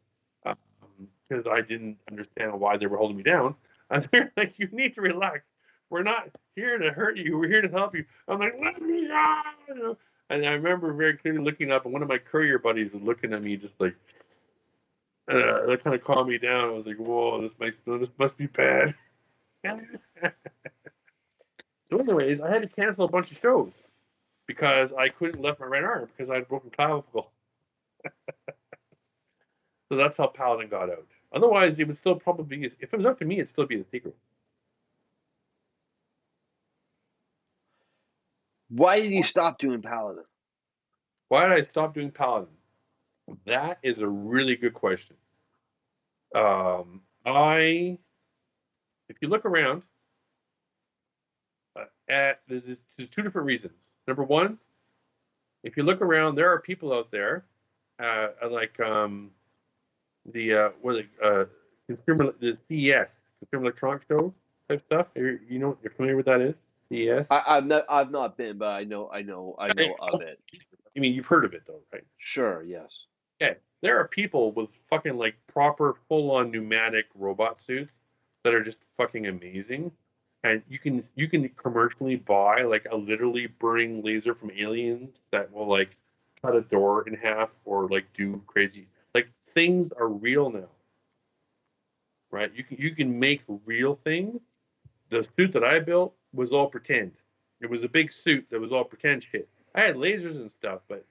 because I didn't understand why they were holding me down. And they're like, "You need to relax. We're not here to hurt you. We're here to help you." I'm like, "Let me go!" And I remember very clearly looking up, and one of my courier buddies was looking at me just like. That kind of calmed me down. I was like, "Whoa, this must be bad." So, anyways, I had to cancel a bunch of shows because I couldn't lift my right arm because I had broken clavicle. So that's how Paladin got out. Otherwise, it would still probably be, if it was up to me, it'd still be a secret. why did you stop doing Paladin? Why did I stop doing Paladin? That is a really good question. If you look around, there's two different reasons. Number one, if you look around, there are people out there, like the CES, Consumer Electronics Show type stuff. You're familiar with that is? CES. I've not been, but I know of it. I mean, you've heard of it though, right? Sure, yes. Okay, there are people with fucking like proper full-on pneumatic robot suits that are just fucking amazing, and you can commercially buy like a literally burning laser from aliens that will like cut a door in half or like do crazy like things are real now, right? You can make real things. The suit that I built was all pretend. It was a big suit that was all pretend shit. I had lasers and stuff, but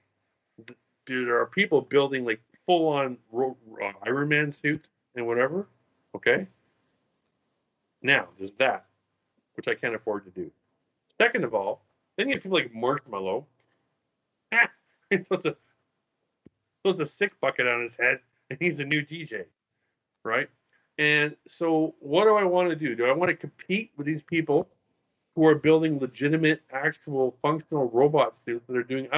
there are people building like full-on Iron Man suits and whatever. Okay. Now there's that, which I can't afford to do. Second of all, then you have people like Marshmallow. He's supposed a sick bucket on his head, and he's a new DJ, right? And so, what do I want to do? Do I want to compete with these people who are building legitimate, actual, functional robot suits that are doing?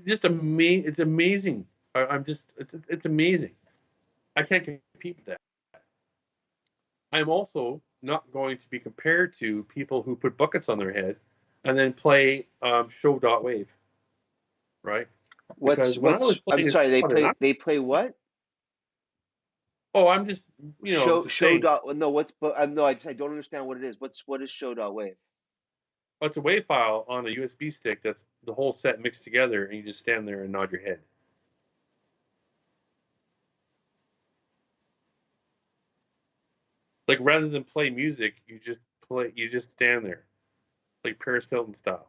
Just amazing. It's amazing. It's amazing. I can't compete with that. I'm also not going to be compared to people who put buckets on their head and then play show.wave, right? Because when I was playing, I'm sorry, they play what? Oh, I'm just Show dot no what's but no I don't understand what it is. What is show dot wave? Well, it's a WAV file on a USB stick that's the whole set mixed together, and you just stand there and nod your head. Like rather than play music, you just stand there, like Paris Hilton style.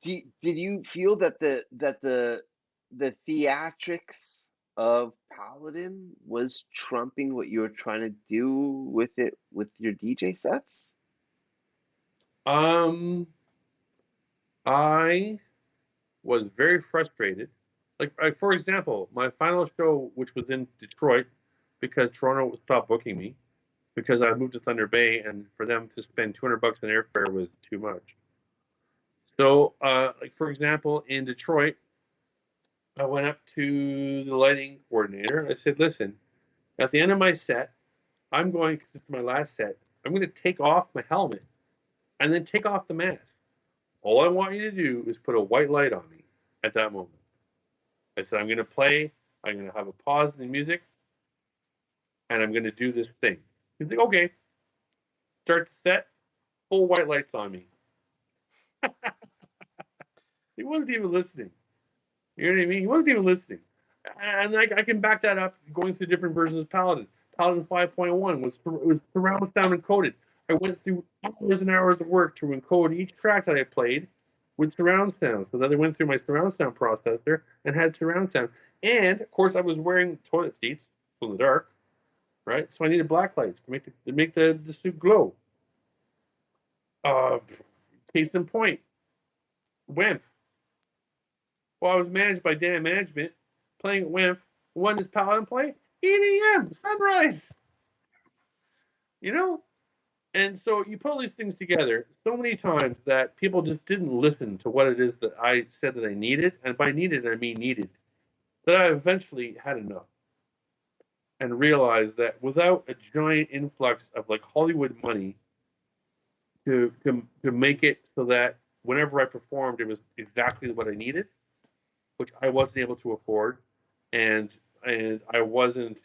Did you feel that the theatrics of Paladin was trumping what you were trying to do with it with your DJ sets? I was very frustrated. Like, for example, my final show, which was in Detroit, because Toronto stopped booking me, because I moved to Thunder Bay, and for them to spend $200 on airfare was too much. So, like for example, in Detroit, I went up to the lighting coordinator. I said, "Listen, at the end of my set, I'm going, because it's my last set, I'm going to take off my helmet and then take off the mask. All I want you to do is put a white light on me at that moment." I said, "I'm going to play, I'm going to have a pause in the music, and I'm going to do this thing." He's like, "Okay." Start the set, full white lights on me. He wasn't even listening. You know what I mean? He wasn't even listening. And I can back that up going through different versions of Paladin. Paladin 5.1 was surround sound encoded. I went through hours and hours of work to encode each track that I played with surround sound. So then I went through my surround sound processor and had surround sound. And of course, I was wearing toilet seats in the dark, right? So I needed black lights to make the suit glow. Case in point, WIMP. Well, I was managed by Dan Management, playing at WIMP. When does Paladin play? 8 a.m. sunrise. You know? And so you put all these things together so many times that people just didn't listen to what it is that I said that I needed. And by needed, I mean needed. That I eventually had enough and realized that without a giant influx of like Hollywood money to make it so that whenever I performed, it was exactly what I needed, which I wasn't able to afford, and I wasn't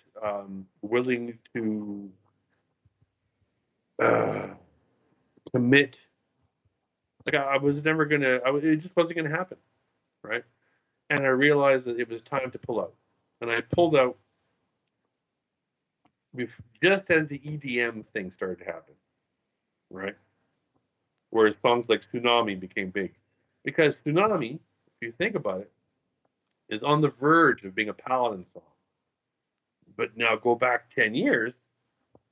willing to uh, commit. Like I was never gonna. It just wasn't gonna happen, right? And I realized that it was time to pull out, and I pulled out just as the EDM thing started to happen, right? Whereas songs like Tsunami became big, because Tsunami, if you think about it, is on the verge of being a Paladin song. But now go back 10 years,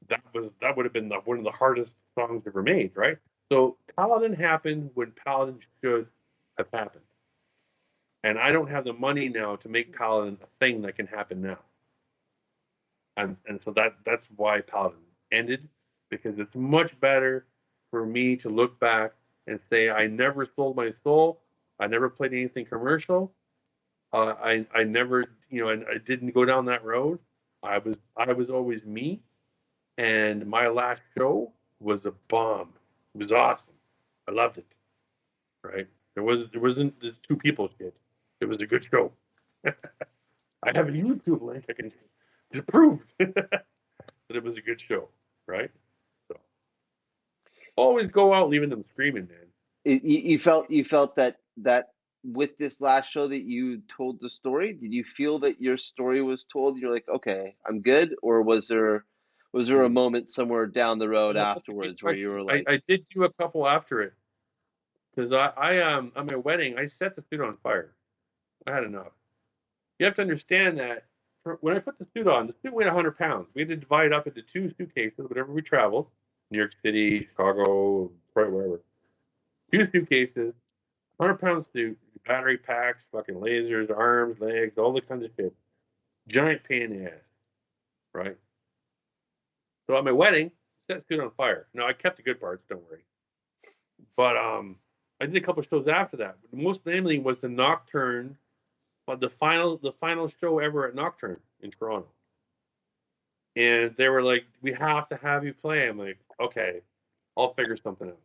that would have been one of the hardest songs ever made, right? So Paladin happened when Paladin should have happened. And I don't have the money now to make Paladin a thing that can happen now. And so that's why Paladin ended, because it's much better for me to look back and say I never sold my soul, I never played anything commercial, I never, I didn't go down that road. I was always me, and my last show was a bomb. It was awesome. I loved it. Right? There wasn't this two people shit. It was a good show. I have a YouTube link I can just prove that it was a good show. Right? So always go out leaving them screaming, man. You felt that with this last show that you told the story, did you feel that your story was told? You're like, okay, I'm good, or was there a moment somewhere down the road Well, that's a good afterwards where you question. were I, like, I did do a couple after it, because I at my wedding I set the suit on fire. I had enough. You have to understand that when I put the suit on, the suit weighed 100 pounds. We had to divide it up into two suitcases whenever we traveled, New York City, Chicago, Detroit, wherever. Two suitcases, 100-pound suit, battery packs, fucking lasers, arms, legs, all the kinds of shit. Giant pain in the ass, right? So at my wedding, set the suit on fire. Now I kept the good parts, don't worry. But I did a couple of shows after that. But most namely was the Nocturne, the final show ever at Nocturne in Toronto. And they were like, "We have to have you play." I'm like, "Okay, I'll figure something out."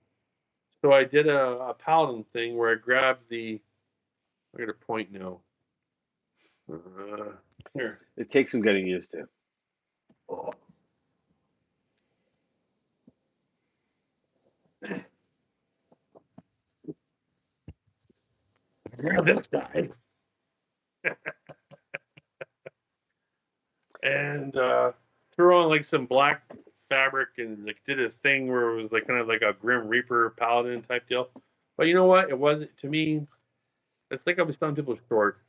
So I did a Paladin thing where I grabbed the. I got a point now. Here. it takes some getting used to? Oh. grab this guy. And threw on like some black fabric and like did a thing where it was like kind of like a Grim Reaper Paladin type deal. But you know what? It wasn't, to me. It's like I was telling people short.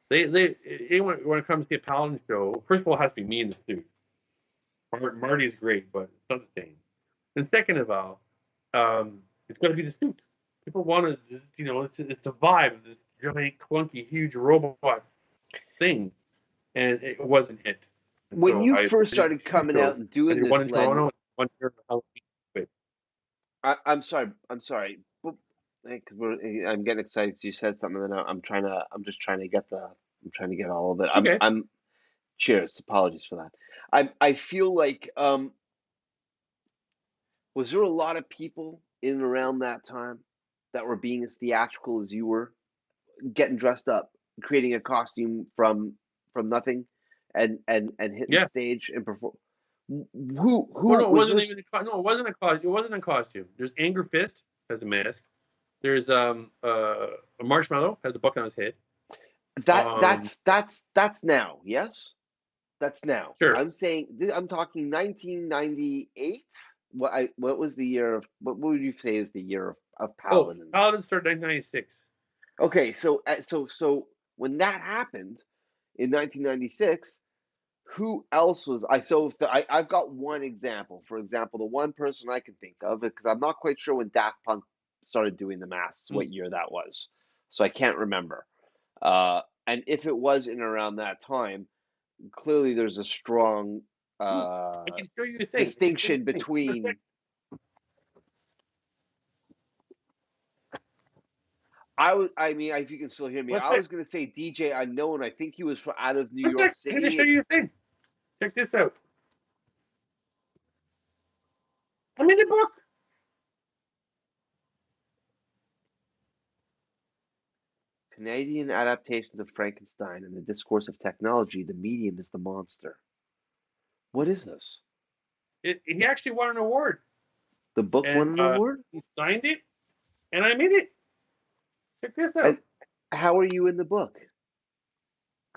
When it comes to a Paladin show, first of all, it has to be me in the suit. Marty's great, but it's not the same. And second of all, it's got to be the suit. People want to, it's a vibe, this giant, clunky, huge robot thing, and it wasn't it. And When so you I first did started two coming shows. out and I doing did one this, in Len, Toronto and one here in Halloween. I'm sorry. Because I'm getting excited 'cause you said something, and I'm just trying to get all of it. Okay. Cheers. Apologies for that. I feel like, was there a lot of people in and around that time that were being as theatrical as you were, getting dressed up, creating a costume from nothing, and hitting Yeah. stage and perform? Who Well, no, it was wasn't there? even. No, it wasn't a costume. It wasn't a costume. There's Anger Fist has a mask. There's a Marshmallow has a buck on his head. That's now. Yes, that's now. Sure. I'm talking 1998. What was the year of, what would you say is the year of Paladin? Paladin started 1996. Okay, so when that happened in 1996, who else was I've got one example. For example, the one person I can think of, because I'm not quite sure when Daft Punk started doing the masks, what year that was, so I can't remember. And if it was in around that time, clearly there's a strong I can show you a thing. distinction between. I mean, if you can still hear me, I was going to say DJ Unknown. I think he was out of New York City. I'm going to show you a thing. Check this out. I'm in the book. Canadian adaptations of Frankenstein and the discourse of technology. The medium is the monster. What is this? He actually won an award. The book won an award? He signed it, and I'm in it. Check this out. And how are you in the book?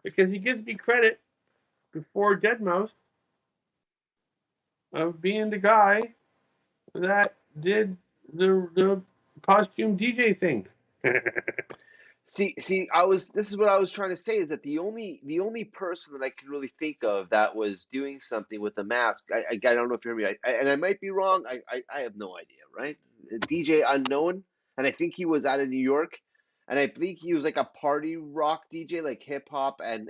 Because he gives me credit before Deadmau5 of being the guy that did the costume DJ thing. See, this is what I was trying to say, is that the only person that I can really think of that was doing something with a mask, I don't know if you hear me, and I might be wrong, I have no idea, right? DJ Unknown, and I think he was out of New York, and I think he was like a party rock DJ, like hip hop and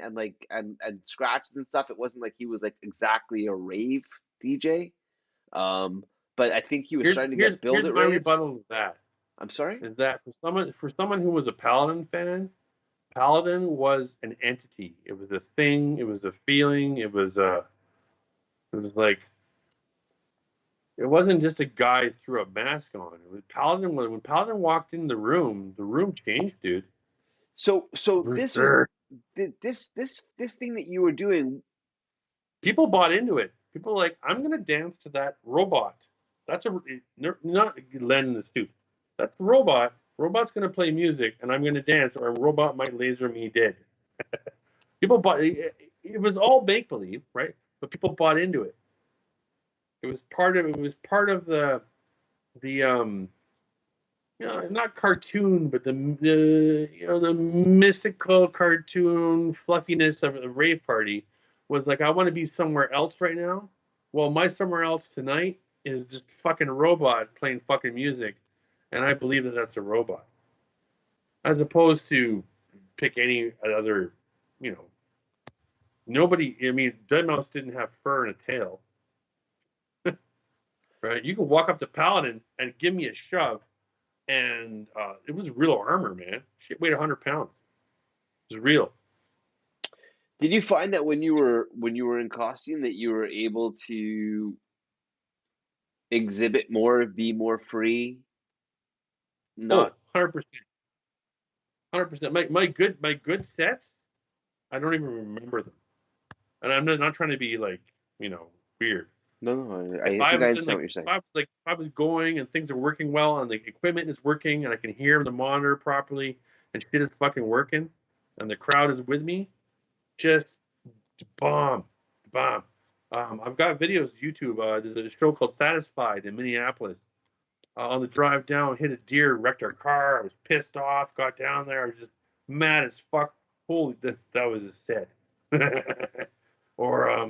scratches and stuff. It wasn't like he was like exactly a rave DJ. But I think he was starting to get billed at my raves. rebuttal to that. I'm sorry? Is that for someone who was a Paladin fan, Paladin was an entity. It was a thing. It was a feeling. It was like, it wasn't just a guy who threw a mask on. It was Paladin. When Paladin walked in the room changed, dude. So this thing that you were doing. People bought into it. People were like, I'm gonna dance to that robot. That's not Len in the suit. That's the robot. Robot's gonna play music, and I'm gonna dance, or a robot might laser me dead. People bought it. It was all make believe, right? But people bought into it. It was part of the not cartoon, but the mystical cartoon fluffiness of the rave party was like, I want to be somewhere else right now. Well, my somewhere else tonight is just fucking robot playing fucking music, and I believe that that's a robot, as opposed to pick any other, nobody. I mean, Deadmau5 didn't have fur and a tail, right? You can walk up to Paladin and give me a shove, and it was real armor, man. Shit weighed 100 pounds. It was real. Did you find that when you were in costume that you were able to exhibit more, be more free? Not 100%. 100%. My good sets, I don't even remember them, and I'm not trying to be like weird. No, I think I understand what you're saying. If I was going and things are working well and the equipment is working and I can hear the monitor properly, and shit is fucking working, and the crowd is with me, just bomb, bomb. I've got videos on YouTube. There's a show called Satisfied in Minneapolis. On the drive down, hit a deer, wrecked our car. I was pissed off. Got down there. I was just mad as fuck. Holy, that was a set. Or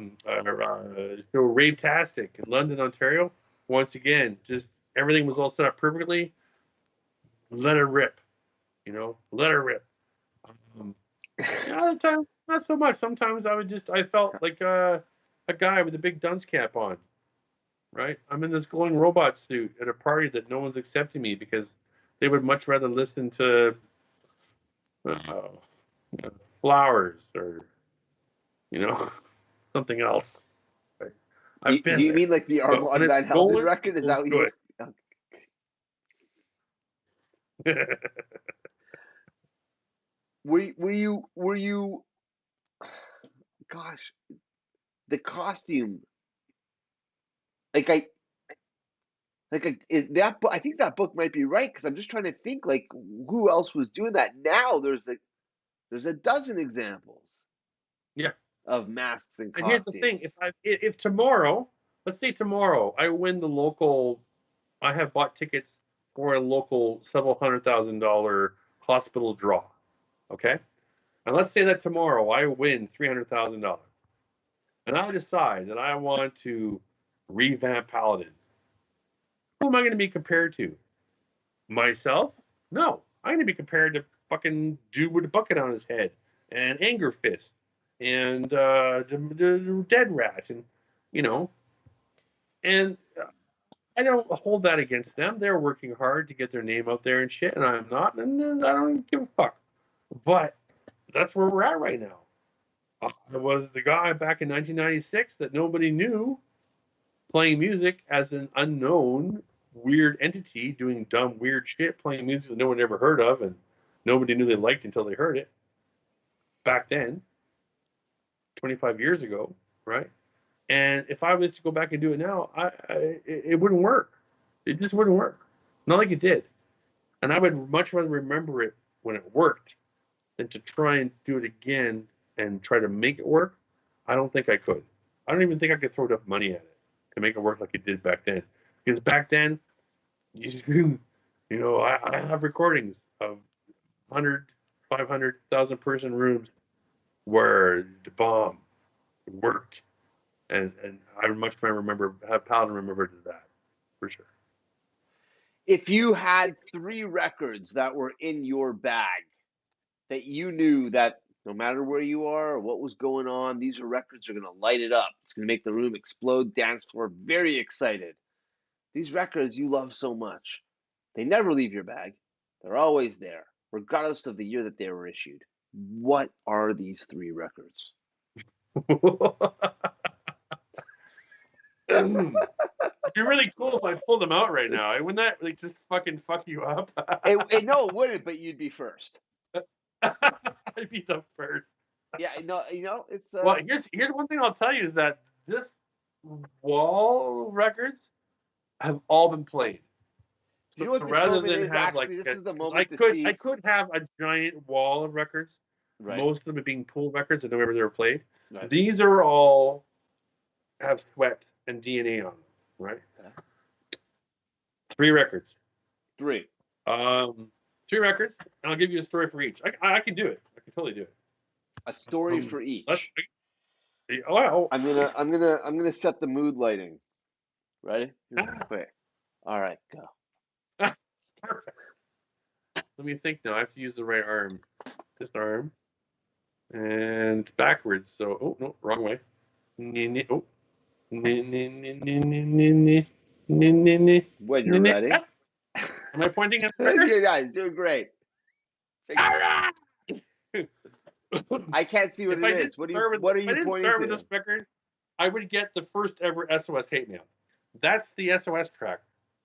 so Rave-tastic in London, Ontario. Once again, just everything was all set up perfectly. Let it rip, let it rip. Other times, not so much. Sometimes I felt like a guy with a big dunce cap on, right? I'm in this glowing robot suit at a party that no one's accepting me because they would much rather listen to Flowers or, something else. Right? Do you mean like the Armand Van Helden record? Is that what you just... Were you gosh, the costume, I think that book might be right, because I'm just trying to think like who else was doing that. Now there's a dozen examples of masks and costumes. And here's the thing: if tomorrow, let's say tomorrow, I win the local, I have bought tickets for a local several $100,000 hospital draw, okay? And let's say that tomorrow I win $300,000, and I decide that I want to revamp Paladin. Who am I going to be compared to? Myself? No, I'm going to be compared to fucking dude with a bucket on his head and Anger Fist and the Dead Rat, and and I don't hold that against them. They're working hard to get their name out there and shit, and I'm not, and I don't even give a fuck. But that's where we're at right now. I was the guy back in 1996 that nobody knew, playing music as an unknown weird entity, doing dumb weird shit, playing music that no one ever heard of and nobody knew they liked until they heard it. Back then, 25 years ago, right? And if I was to go back and do it now, it wouldn't work. It just wouldn't work. Not like it did. And I would much rather remember it when it worked than to try and do it again and try to make it work. I don't think I could. I don't even think I could throw enough money at it to make it work like it did back then. Because back then, I have recordings of 100, 500,000 person rooms where the bomb worked. And I much remember, have Paladin remembered that, for sure. If you had 3 records that were in your bag that you knew that no matter where you are or what was going on, these records are going to light it up. It's going to make the room explode, dance floor, very excited. These records you love so much, they never leave your bag. They're always there, regardless of the year that they were issued. What are these 3 records? It'd be really cool if I pulled them out right now. Wouldn't that just fucking fuck you up? No, it wouldn't, but you'd be first. I'd be the first. Yeah, no, it's... Well, here's one thing I'll tell you is that this wall records have all been played. Do you know what this moment is? Actually, this is the moment to see... I could have a giant wall of records, right. Most of them being pool records and never they were played. Right. These are all have sweat and DNA on them, right? Okay. 3 records. 3. 3 records, and I'll give you a story for each. I can do it. I can totally do it. A story for each. Oh. I'm gonna set the mood lighting. Ready? Quick. All right, go. Perfect. Let me think now. I have to use the right arm. This arm. And backwards. So, oh no, wrong way. Oh. When you're ready. Am I pointing at the record? You guys doing great. I can't see what it is. What are you pointing to? If I didn't start with this record, I would get the first ever SOS hate mail. That's the SOS track.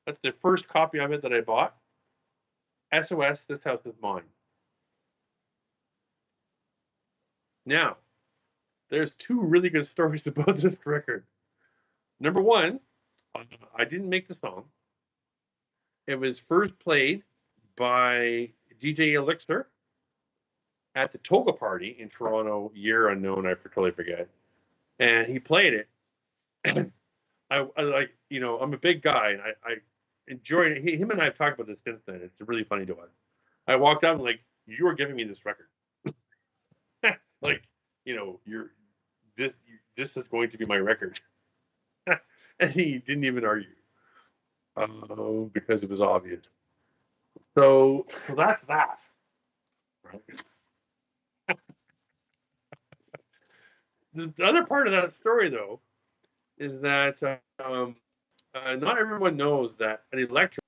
That's the first copy of it that I bought. SOS, This House Is Mine. Now, there's 2 really good stories about this record. Number 1, I didn't make the song. It was first played by DJ Elixir at the Toga party in Toronto, year unknown, I totally forget. And he played it. And I like, you know, I'm a big guy, and I enjoyed it. Him and I have talked about this since then. It's really funny to us. I walked out and like, you are giving me this record. Like, you know, this is going to be my record. And he didn't even argue, because it was obvious. So that's that. Right? The other part of that story, though, is that not everyone knows that an electric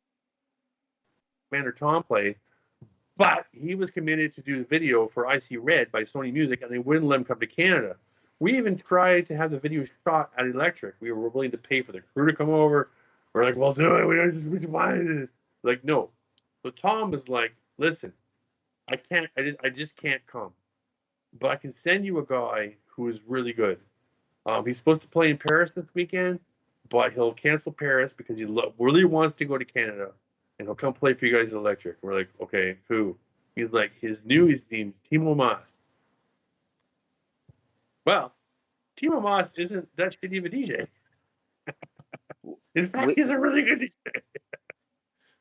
Commander Tom played, but he was committed to do the video for Icy Red by Sony Music, and they wouldn't let him come to Canada. We even tried to have the video shot at Electric. We were willing to pay for the crew to come over. We're like, well, do it. We wanted it. Like, no. So Tom was like, listen, I just can't come. But I can send you a guy who is really good. He's supposed to play in Paris this weekend, but he'll cancel Paris because he really wants to go to Canada, and he'll come play for you guys at Electric. We're like, okay, who? He's like, his name's Timo Maas. Well, Timo Maas isn't that shitty of a DJ. In fact, he's a really good DJ.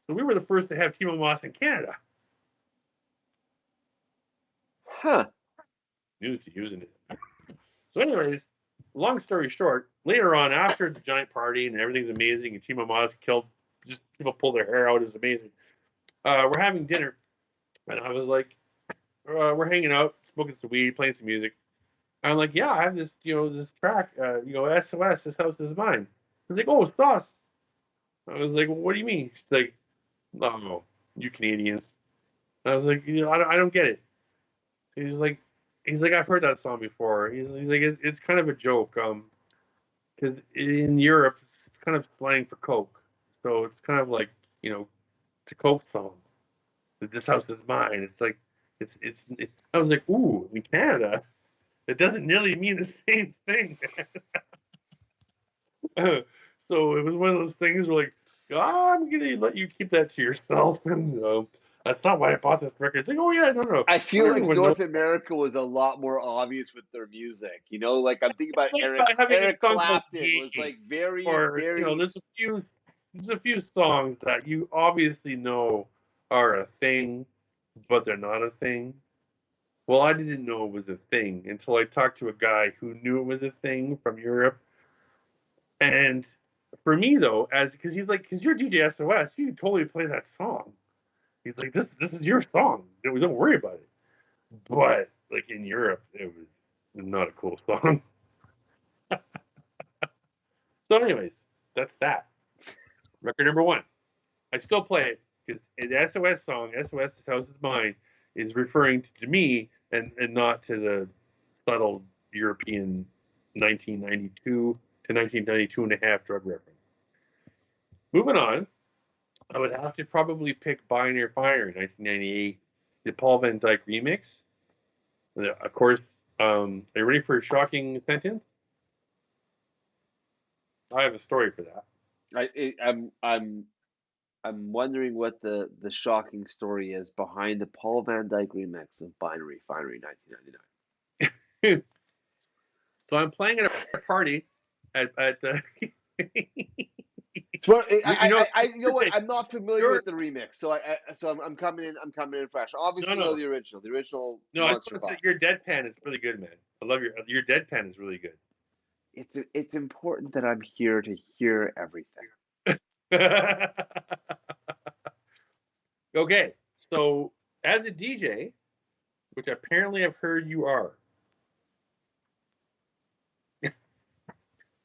So we were the first to have Timo Maas in Canada. Huh. News to you, isn't it? So anyways, long story short, later on, after the giant party and everything's amazing, and Timo Maas just people pull their hair out, is amazing. We're having dinner, and I was like, we're hanging out, smoking some weed, playing some music. I'm like, yeah, I have this, this track, S.O.S, This House Is Mine. He's like, oh, S.O.S. I was like, well, what do you mean? She's like, no, you Canadians. I was like, I don't get it. He's like, I've heard that song before. He's like, it's kind of a joke, because in Europe it's kind of slang for coke, so it's kind of like, it's a coke song. This house is mine. It's like, it's. I was like, ooh, in Canada, it doesn't nearly mean the same thing. So it was one of those things where like, I'm gonna let you keep that to yourself, and that's not why I bought this record. It's like, oh yeah, no. I feel like North America was a lot more obvious with their music. Like I'm thinking about Eric Clapton was like very. There's a few songs that you obviously know are a thing, but they're not a thing. Well, I didn't know it was a thing until I talked to a guy who knew it was a thing from Europe. And for me though, because he's like, because you're DJ SOS, you can totally play that song. He's like, this is your song. Don't worry about it. But like in Europe, it was not a cool song. So, anyways, that's that. Record number 1. I still play it because the SOS song, SOS This House Is Mine, is referring to me and not to the subtle European 1992 to 1992 and a half drug reference. Moving on, I would have to probably pick Binary Fire in 1998, the Paul Van Dyk remix. Of course, are you ready for a shocking sentence? I have a story for that. I'm wondering what the shocking story is behind the Paul Van Dyk remix of Binary Fire in 1999. So I'm playing at a party at you know what? I'm not familiar with the remix, so I'm coming in fresh. Obviously, know the original. The original. No, Monster Bus. Your deadpan is really good, man. I love your deadpan is really good. It's important that I'm here to hear everything. Okay, so as a DJ, which apparently I've heard you are,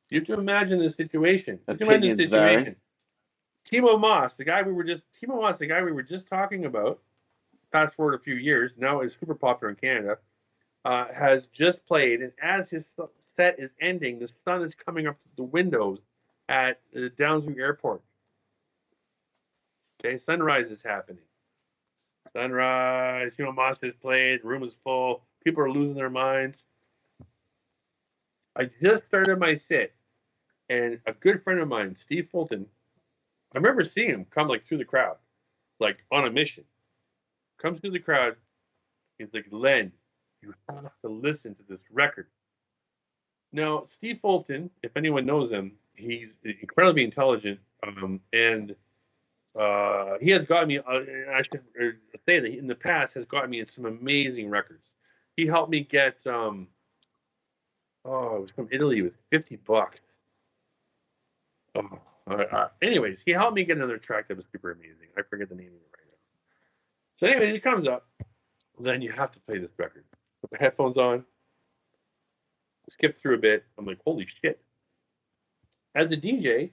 you have to imagine the situation. Opinions vary. Timo Maas, the guy we were just talking about, fast forward a few years, now is super popular in Canada, has just played, and as his set is ending, the sun is coming up to the windows at the Downsview Airport. Okay, sunrise is happening. Sunrise, Timo Maas has played, the room is full, people are losing their minds. I just started my set, and a good friend of mine, Steve Fulton, I remember seeing him come like through the crowd, like on a mission. Comes through the crowd, He's like, Len, you have to listen to this record. Now, Steve Fulton, if anyone knows him, he's incredibly intelligent, and he has gotten me. I should say that in the past has gotten me in some amazing records. He helped me get. It was from Italy. It was $50. Oh, anyways, he helped me get another track that was super amazing. I forget the name of it right now. So, anyways, he comes up. Then you have to play this record. Put the headphones on. Skip through a bit. I'm like, holy shit. As a DJ,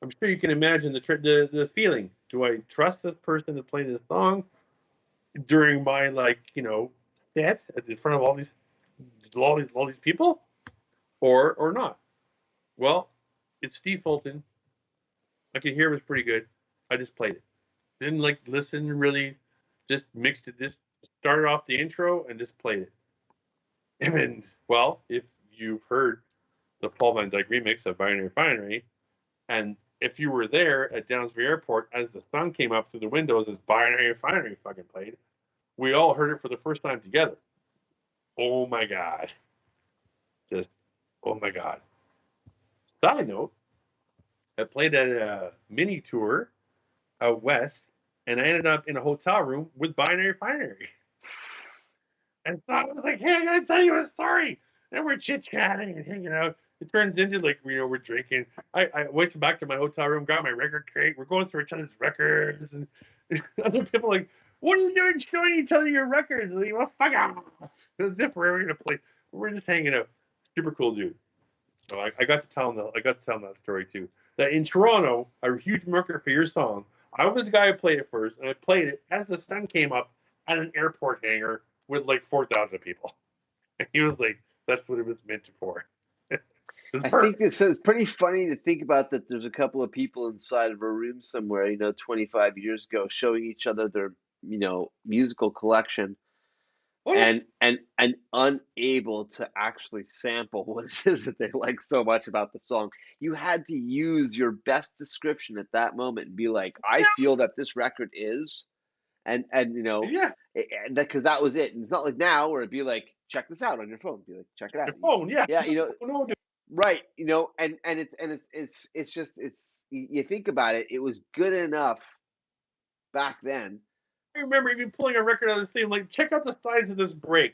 I'm sure you can imagine the feeling. Do I trust this person to play this song during my set in front of all these people, or not? Well, it's Steve Fulton. I could hear it was pretty good. I just played it. Didn't listen really. Just mixed it. Just started off the intro and just played it. And well, if you've heard the Paul Van Dyke remix of Binary Finery, and if you were there at Downsview Airport as the sun came up through the windows as Binary Finery fucking played, we all heard it for the first time together. Oh my God. Just, oh my God. Side note, I played at a mini tour out west, and I ended up in a hotel room with Binary Finery. And so I was like, hey, I gotta tell you a story. And we're chit-chatting and hanging out. It turns into we're drinking. I went back to my hotel room, got my record crate. We're going through each other's records. And other people are like, what are you doing showing each other your records? And like, well, fuck off. As if we're going to play. We're just hanging out. Super cool dude. So I got to tell him that story too. That in Toronto, a huge market for your song. I was the guy who played it first, and I played it as the sun came up at an airport hangar with 4,000 people. And he was like, that's what it was meant for. I think it's pretty funny to think about that there's a couple of people inside of a room somewhere, 25 years ago, showing each other their, musical collection and unable to actually sample what it is that they like so much about the song. You had to use your best description at that moment and be like, I feel that this record is, and because that was it. And it's not like now where it'd be like, check this out on your phone. Be like, check it out. Your phone, yeah. Yeah, right. And it's just you think about it. It was good enough back then. I remember even pulling a record out of the same, check out the size of this break.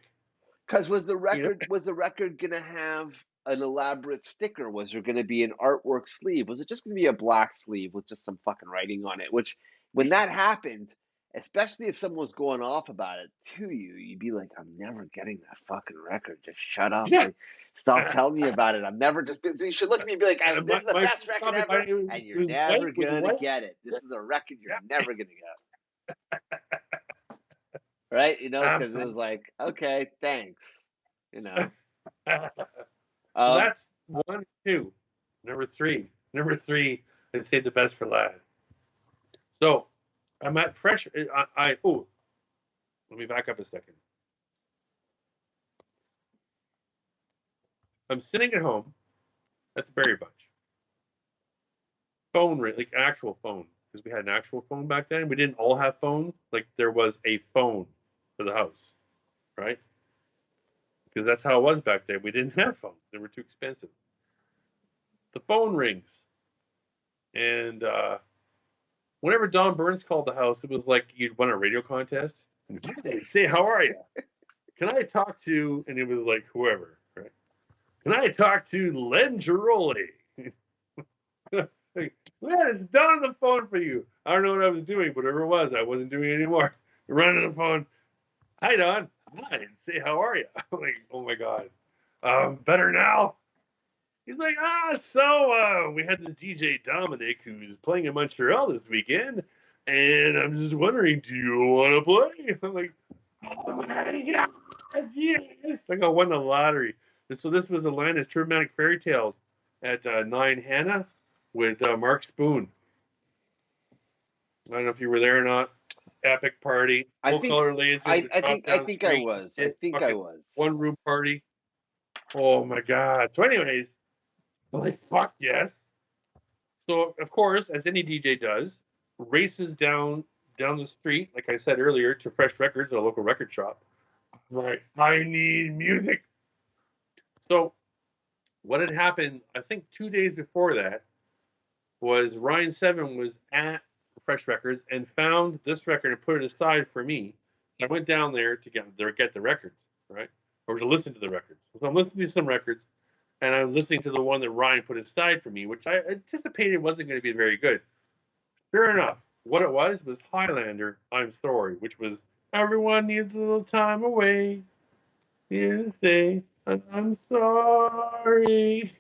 Because was the record gonna have an elaborate sticker? Was there gonna be an artwork sleeve? Was it just gonna be a black sleeve with just some fucking writing on it? Which, when that happened, especially if someone was going off about it to you, you'd be like, I'm never getting that fucking record. Just shut up. Yeah. Stop telling me about it. I'm never just. You should look at me and be like, this is the best record ever, and you're never gonna get it. This is a record you're never gonna get. Right? Because it was like, okay, thanks. That's 1, 2. Number three, I saved the best for last. So I'm at Fresh. Let me back up a second. I'm sitting at home at the Berry Bunch. Phone ring, like actual phone, because we had an actual phone back then. We didn't all have phones. There was a phone for the house, right? Because that's how it was back then. We didn't have phones; they were too expensive. The phone rings, and whenever Don Burns called the house, it was like you'd won a radio contest. Hey, say, how are you? Can I talk to? And it was like whoever, right? Can I talk to Len Giroli? It's Don on the phone for you. I don't know what I was doing, whatever it was, I wasn't doing it anymore. Running the phone. Hi, Don. Hi. Say, how are you? I'm like, oh my God. Better now. He's like, we had this DJ Dominic who's playing in Montreal this weekend, and I'm just wondering, do you want to play? I'm like, oh my God, yes. I won the lottery. And so this was Atlanta's Dramatic Fairy Tales at 9 Hannah with Mark Spoon. I don't know if you were there or not. Epic party. Full color lasers. I think I was. One room party. Oh my God. So anyways, I'm like, fuck yes. So of course, as any DJ does, races down the street, like I said earlier, to Fresh Records, a local record shop. I'm like, I need music. So what had happened, I think 2 days before that, was Ryan Seven was at Fresh Records and found this record and put it aside for me. I went down there to get the records, right? Or to listen to the records. So I'm listening to some records, and I'm listening to the one that Ryan put aside for me, which I anticipated wasn't going to be very good. Sure enough, what it was Highlander, I'm Sorry, which was everyone needs a little time away. You say, I'm sorry.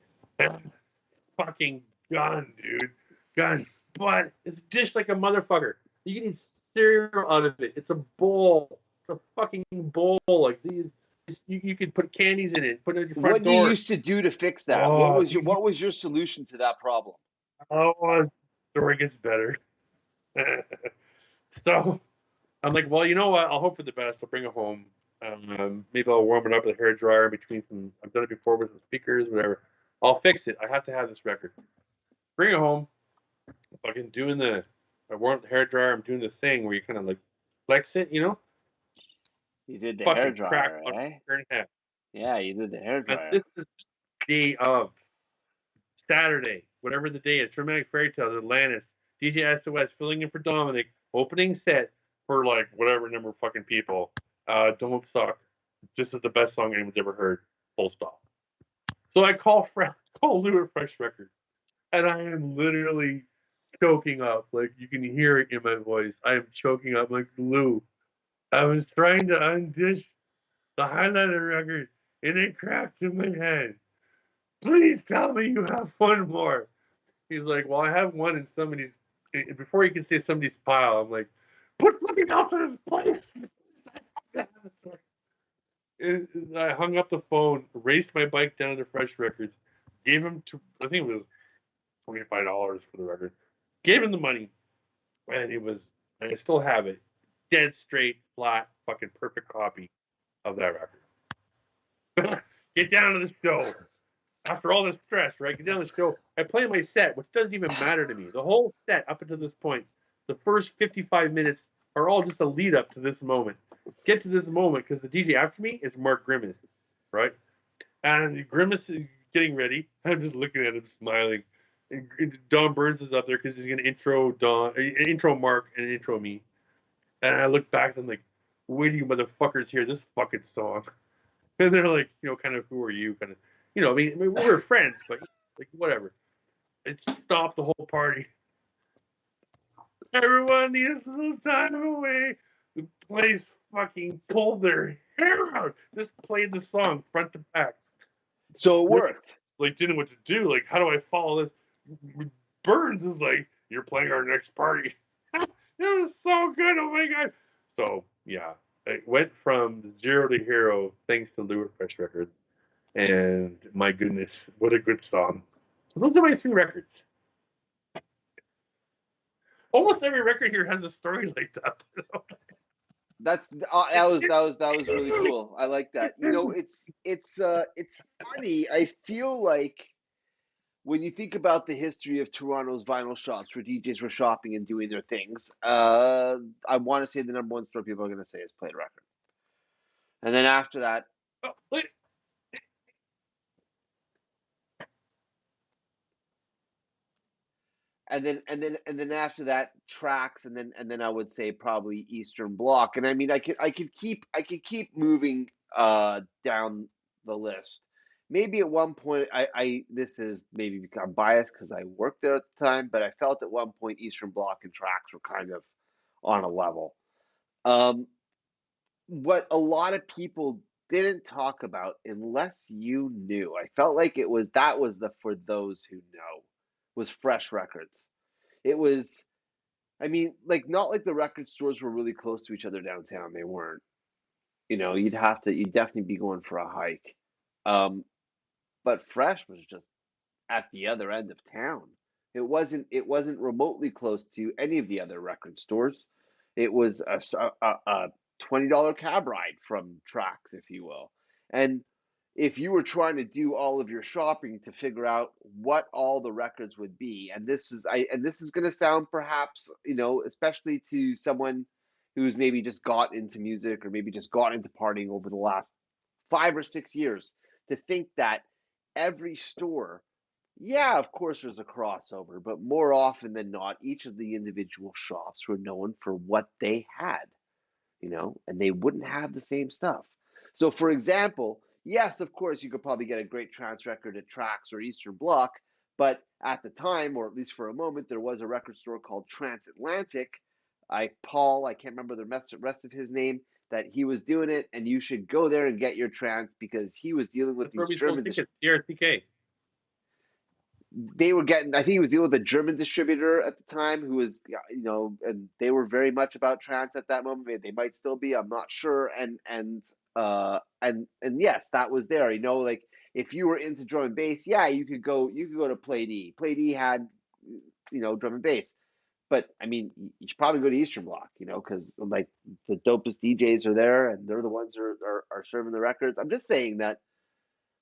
Fucking gun, dude. Gun. But it's just like a motherfucker. You can eat cereal out of it. It's a bowl. It's a fucking bowl. Like these, you could put candies in it. Put it at your front What do you door. used to do to fix that? Oh, What was your solution to that problem? oh, story gets better. So I'm like, well, you know what? I'll hope for the best. I'll bring it home. Maybe I'll warm it up with a hair dryer between some. I've done it before with some speakers, whatever. I'll fix it. I have to have this record. Bring it home. Fucking doing the. I warm up the hair dryer. I'm doing the thing where you kind of like flex it, you know? You did the hair Fucking crack dryer, on eh? turn half. Yeah, you did the hair And dryer. this is the day of Saturday, whatever the day is. Dramatic Fairy Tales, Atlantis, DJ SOS filling in for Dominic, opening set for like whatever number of fucking people. Don't Suck. Just is the best song anyone's ever heard. Full stop. So I call Lou at Fresh Records, and I am literally choking up. Like you can hear it in my voice. I am choking up. Like Lou, I was trying to undish the Highlander record, and it cracked in my head. Please tell me you have one more. He's like, well, I have one in somebody's. Before he can say somebody's pile, I'm like, put something else in his place. I hung up the phone, raced my bike down to Fresh Records, gave him I think it was $25 for the record. Gave him the money, and I still have it, dead straight, flat, fucking perfect copy of that record. Get down to the show. After all this stress, right? Get down to the show. I play my set, which doesn't even matter to me. The whole set up until this point, the first 55 minutes are all just a lead up to this moment. Get to this moment because the DJ after me is Mark Grimace, right? And Grimace is getting ready. I'm just looking at him, smiling. And Don Burns is up there because he's going to intro Mark, and intro me. And I look back and I'm like, wait till you motherfuckers hear this fucking song. And they're like, kind of, who are you? Kind of, I mean, we were friends, but like, whatever. It stopped the whole party. Everyone needs a little time away. The place fucking pulled their hair out. Just played the song front to back. So it worked. Like, didn't know what to do. Like, how do I follow this? Burns is like, you're playing our next party. It was so good. Oh my god. So yeah, it went from zero to hero thanks to Lou at Fresh Records. And my goodness, what a good song. So those are my 3 records. Almost every record here has a story like that. That was really cool. I like that. It's funny. I feel like when you think about the history of Toronto's vinyl shops where DJs were shopping and doing their things, I want to say the number one store people are going to say is Play Record, and then after that, Oh, wait. and then after that, Tracks, and then I would say probably Eastern Bloc. And I mean, I could keep moving down the list. Maybe at one point, I this is maybe become biased because I worked there at the time, but I felt at one point Eastern Bloc and Tracks were kind of on a level. Um, what a lot of people didn't talk about, unless you knew, I felt like that was the for those who know, was Fresh Records. It was, I mean, like, not like the record stores were really close to each other downtown. They weren't. You'd definitely be going for a hike. Um, but Fresh was just at the other end of town. It wasn't remotely close to any of the other record stores. It was a $20 cab ride from Tracks, if you will. And if you were trying to do all of your shopping to figure out what all the records would be, and this is going to sound, perhaps, especially to someone who's maybe just got into music or maybe just got into partying over the last 5 or 6 years to think that every store, yeah, of course there's a crossover, but more often than not, each of the individual shops were known for what they had, and they wouldn't have the same stuff. So, for example, yes, of course, you could probably get a great trance record at Trax or Eastern Bloc, but at the time, or at least for a moment, there was a record store called Transatlantic. Paul, I can't remember the rest of his name, that he was doing it, and you should go there and get your trance because he was dealing with That's where these we sold German tickets. DRTK. they were getting, I think he was dealing with a German distributor at the time who was, and they were very much about trance at that moment. They might still be, I'm not sure. And yes, that was there, like if you were into drum and bass, yeah, you could go to Play D. Play D had, drum and bass. But I mean, you should probably go to Eastern Bloc, because like the dopest DJs are there and they're the ones who are serving the records. I'm just saying that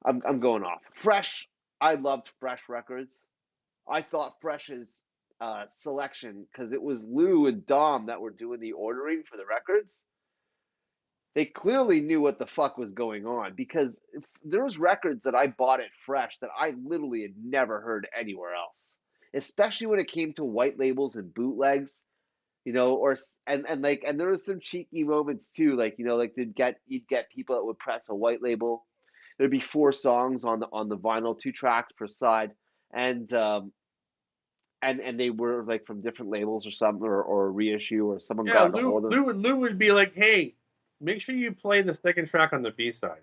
I'm going off. Fresh, I loved Fresh Records. I thought Fresh's selection, because it was Lou and Dom that were doing the ordering for the records. They clearly knew what the fuck was going on, because there was records that I bought at Fresh that I literally had never heard anywhere else, especially when it came to white labels and bootlegs. And there was some cheeky moments too, like like you'd get people that would press a white label. There'd be 4 songs on the vinyl, 2 tracks per side, and and they were like from different labels or something, or a reissue, or someone Yeah, got a hold of them. Lou would be like, "Hey, make sure you play the second track on the B side,"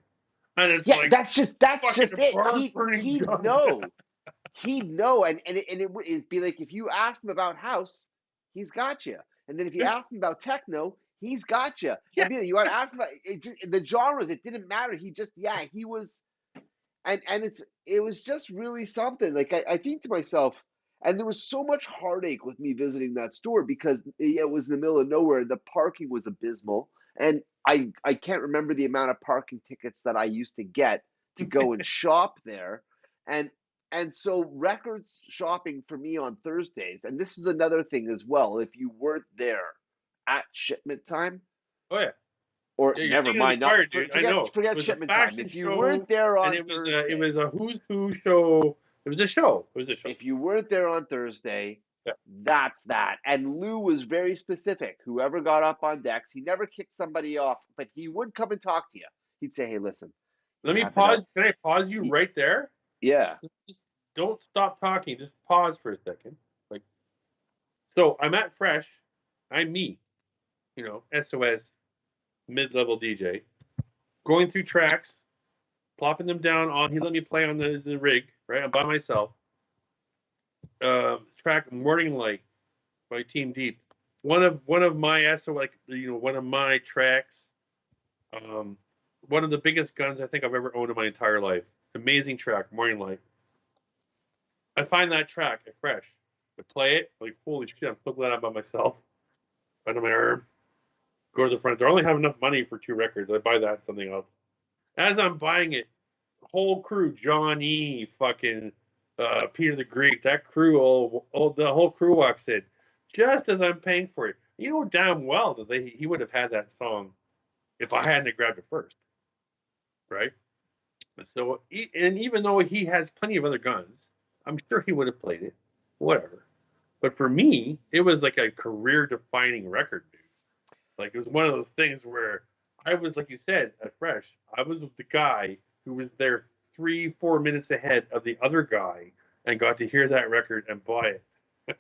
and it's Yeah, like that's just fucking it. barn burning He'd gun. know, it'd be like if you asked him about house, he's got you, and then if you asked him about techno, he's got you. Yeah. You want to ask him about the genres, it didn't matter. He was, and it was just really something. Like I think to myself, and there was so much heartache with me visiting that store because it was in the middle of nowhere. The parking was abysmal, and I can't remember the amount of parking tickets that I used to get to go and shop there, and so records shopping for me on Thursdays, and this is another thing as well. If you weren't there at shipment time, Oh yeah. or Yeah, you're never thinking of the mind, not choir, dude. I know. It forget was a shipment time. fashion If you show, weren't there and on Thursday, it was a who's who show. It was a show. It was a show. if you weren't there on Thursday, Yeah. that's that. And Lou was very specific. Whoever got up on decks, he never kicked somebody off, but he would come and talk to you. He'd say, "Hey, listen, Let me pause. Can I pause you right there? Yeah. Just don't stop talking. Just pause for a second. Like, so I'm at Fresh. I'm me. SOS mid-level DJ, going through tracks, plopping them down on. He let me play on the rig. Right, I'm by myself. Track Morning Light by Team Deep. One of my SOS, one of my tracks. One of the biggest guns I think I've ever owned in my entire life. Amazing track, Morning Light. I find that track at Fresh. I play it, like, holy shit, I'm so glad I'm by myself. Under my arm. Go to the front door. I only have enough money for 2 records. I buy that and something else. As I'm buying it, whole crew, Johnny, fucking Peter the Greek, that crew, the whole crew walks in. Just as I'm paying for it. You know damn well that he would have had that song if I hadn't grabbed it first. Right? So, and even though he has plenty of other guns, I'm sure he would have played it. Whatever. But for me, it was like a career-defining record, dude. Like, it was one of those things where I was, like you said, at Fresh, I was the guy who was there 3-4 minutes ahead of the other guy and got to hear that record and buy it.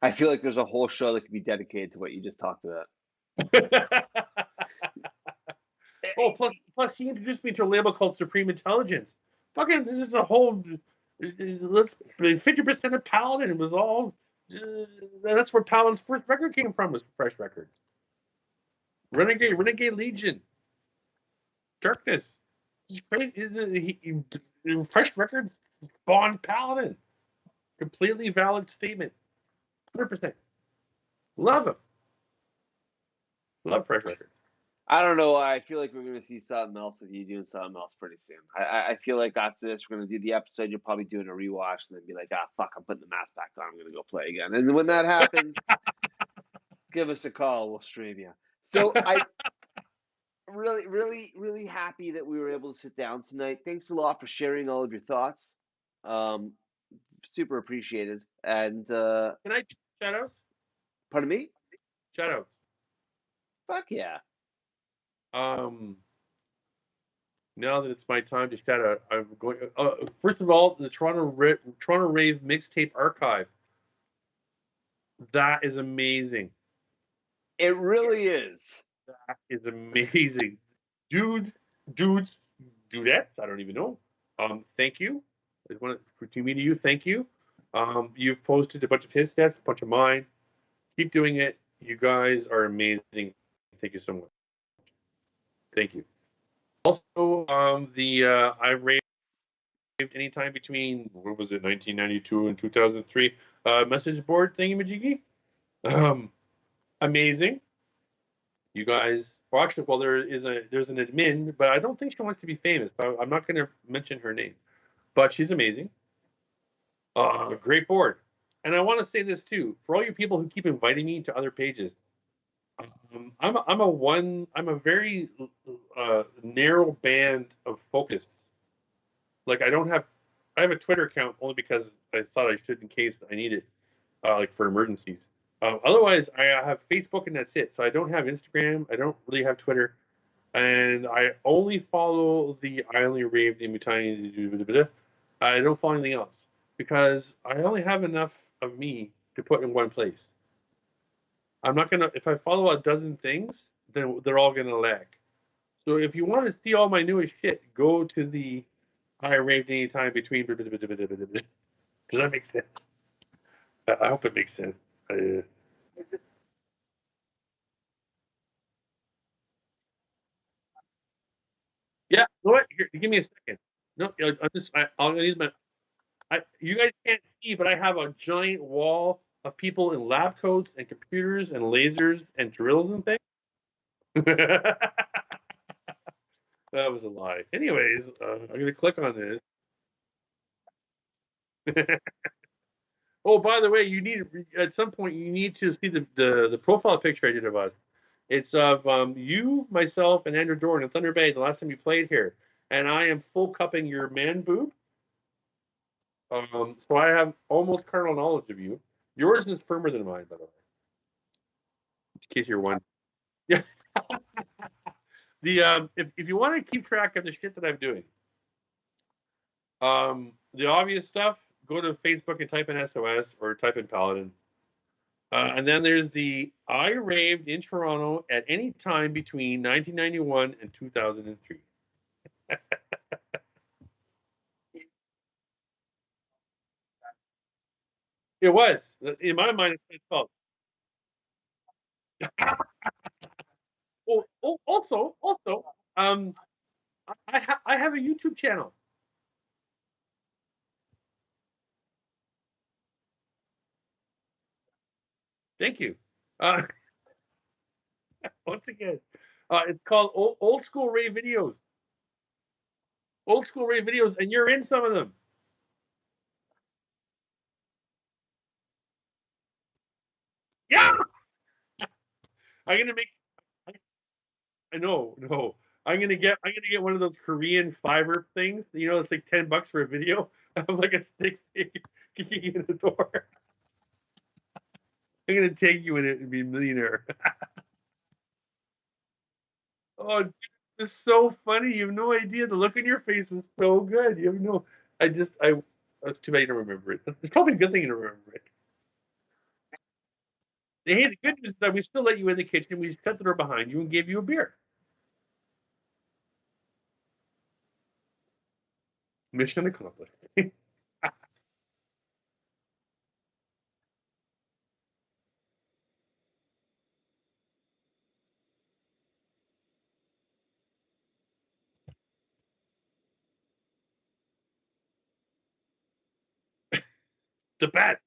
I feel like there's a whole show that could be dedicated to what you just talked about. Oh, plus he introduced me to a label called Supreme Intelligence. Fucking, this is a whole. 50% of Paladin was all. That's where Paladin's first record came from, was Fresh Records. Renegade Legion. Darkness. He's crazy. Fresh Records spawned Paladin. Completely valid statement. 100%. Love him. Love Fresh Records. I don't know. I feel like we're going to see something else with you doing something else pretty soon. I feel like after this, we're going to do the episode. You're probably doing a rewatch and then be like, ah, fuck, I'm putting the mask back on. I'm going to go play again. And when that happens, give us a call. We'll stream you. So I really, really, really happy that we were able to sit down tonight. Thanks a lot for sharing all of your thoughts. Super appreciated. And Can I do shout outs? pardon me? Shout outs. Fuck yeah. Now that it's my time to shout out, I'm going. First of all, the Toronto Rave mixtape archive. That is amazing. It really is. That is amazing. Dudes, dudettes, I don't even know. Thank you. I just want to me to you, thank you. You've posted a bunch of his sets, a bunch of mine. Keep doing it. You guys are amazing. Thank you so much. Thank you. Also, I raved anytime between, what was it, 1992 and 2003, message board thingy-majiggy. Amazing. You guys, well, actually, well, there's an admin, but I don't think she wants to be famous. I'm not going to mention her name, but she's amazing. Great board. And I want to say this too, for all you people who keep inviting me to other pages. I'm a very narrow band of focus. Like I have a Twitter account only because I thought I should in case I need it, like for emergencies. Otherwise, I have Facebook and that's it. So I don't have Instagram. I don't really have Twitter, and I only follow the I only raved in between. I don't follow anything else because I only have enough of me to put in one place. I'm not gonna. If I follow a dozen things, then they're all gonna lag. So if you want to see all my newest shit, go to the I raved anytime between. Does that make sense? I hope it makes sense. Yeah, you know what? Here, give me a second. No, I'll use my. You guys can't see, but I have a giant wall of people in lab coats and computers and lasers and drills and things. That was a lie. Anyways, I'm gonna click on this. Oh, by the way, you need at some point you need to see the profile picture I did of us. It's of you, myself, and Andrew Dorn in Thunder Bay the last time you played here, and I am full cupping your man boob. So I have almost carnal knowledge of you. Yours is firmer than mine, by the way. In case you're wondering. Yeah. If you want to keep track of the shit that I'm doing, the obvious stuff, go to Facebook and type in S.O.S. or type in Paladin. And then there's the I raved in Toronto at any time between 1991 and 2003. It was. In my mind, it's false. Well, also, um, I have a YouTube channel. Thank you. Uh, once again, it's called Old School Rave Videos. Old School Rave Videos, and you're in some of them. Yeah, I'm gonna make. I know, no. I'm gonna get one of those Korean Fiverr things. You know, it's like $10 for a video. I'm like a stick kicking in the door. I'm gonna take you in it and be a millionaire. Oh, it's so funny. You have no idea. The look on your face was so good. You have no. I. That's too bad you don't remember it. It's probably a good thing you don't remember it. Hey, the good news is that we still let you in the kitchen. We just cut the door behind you and gave you a beer. Mission accomplished. The best.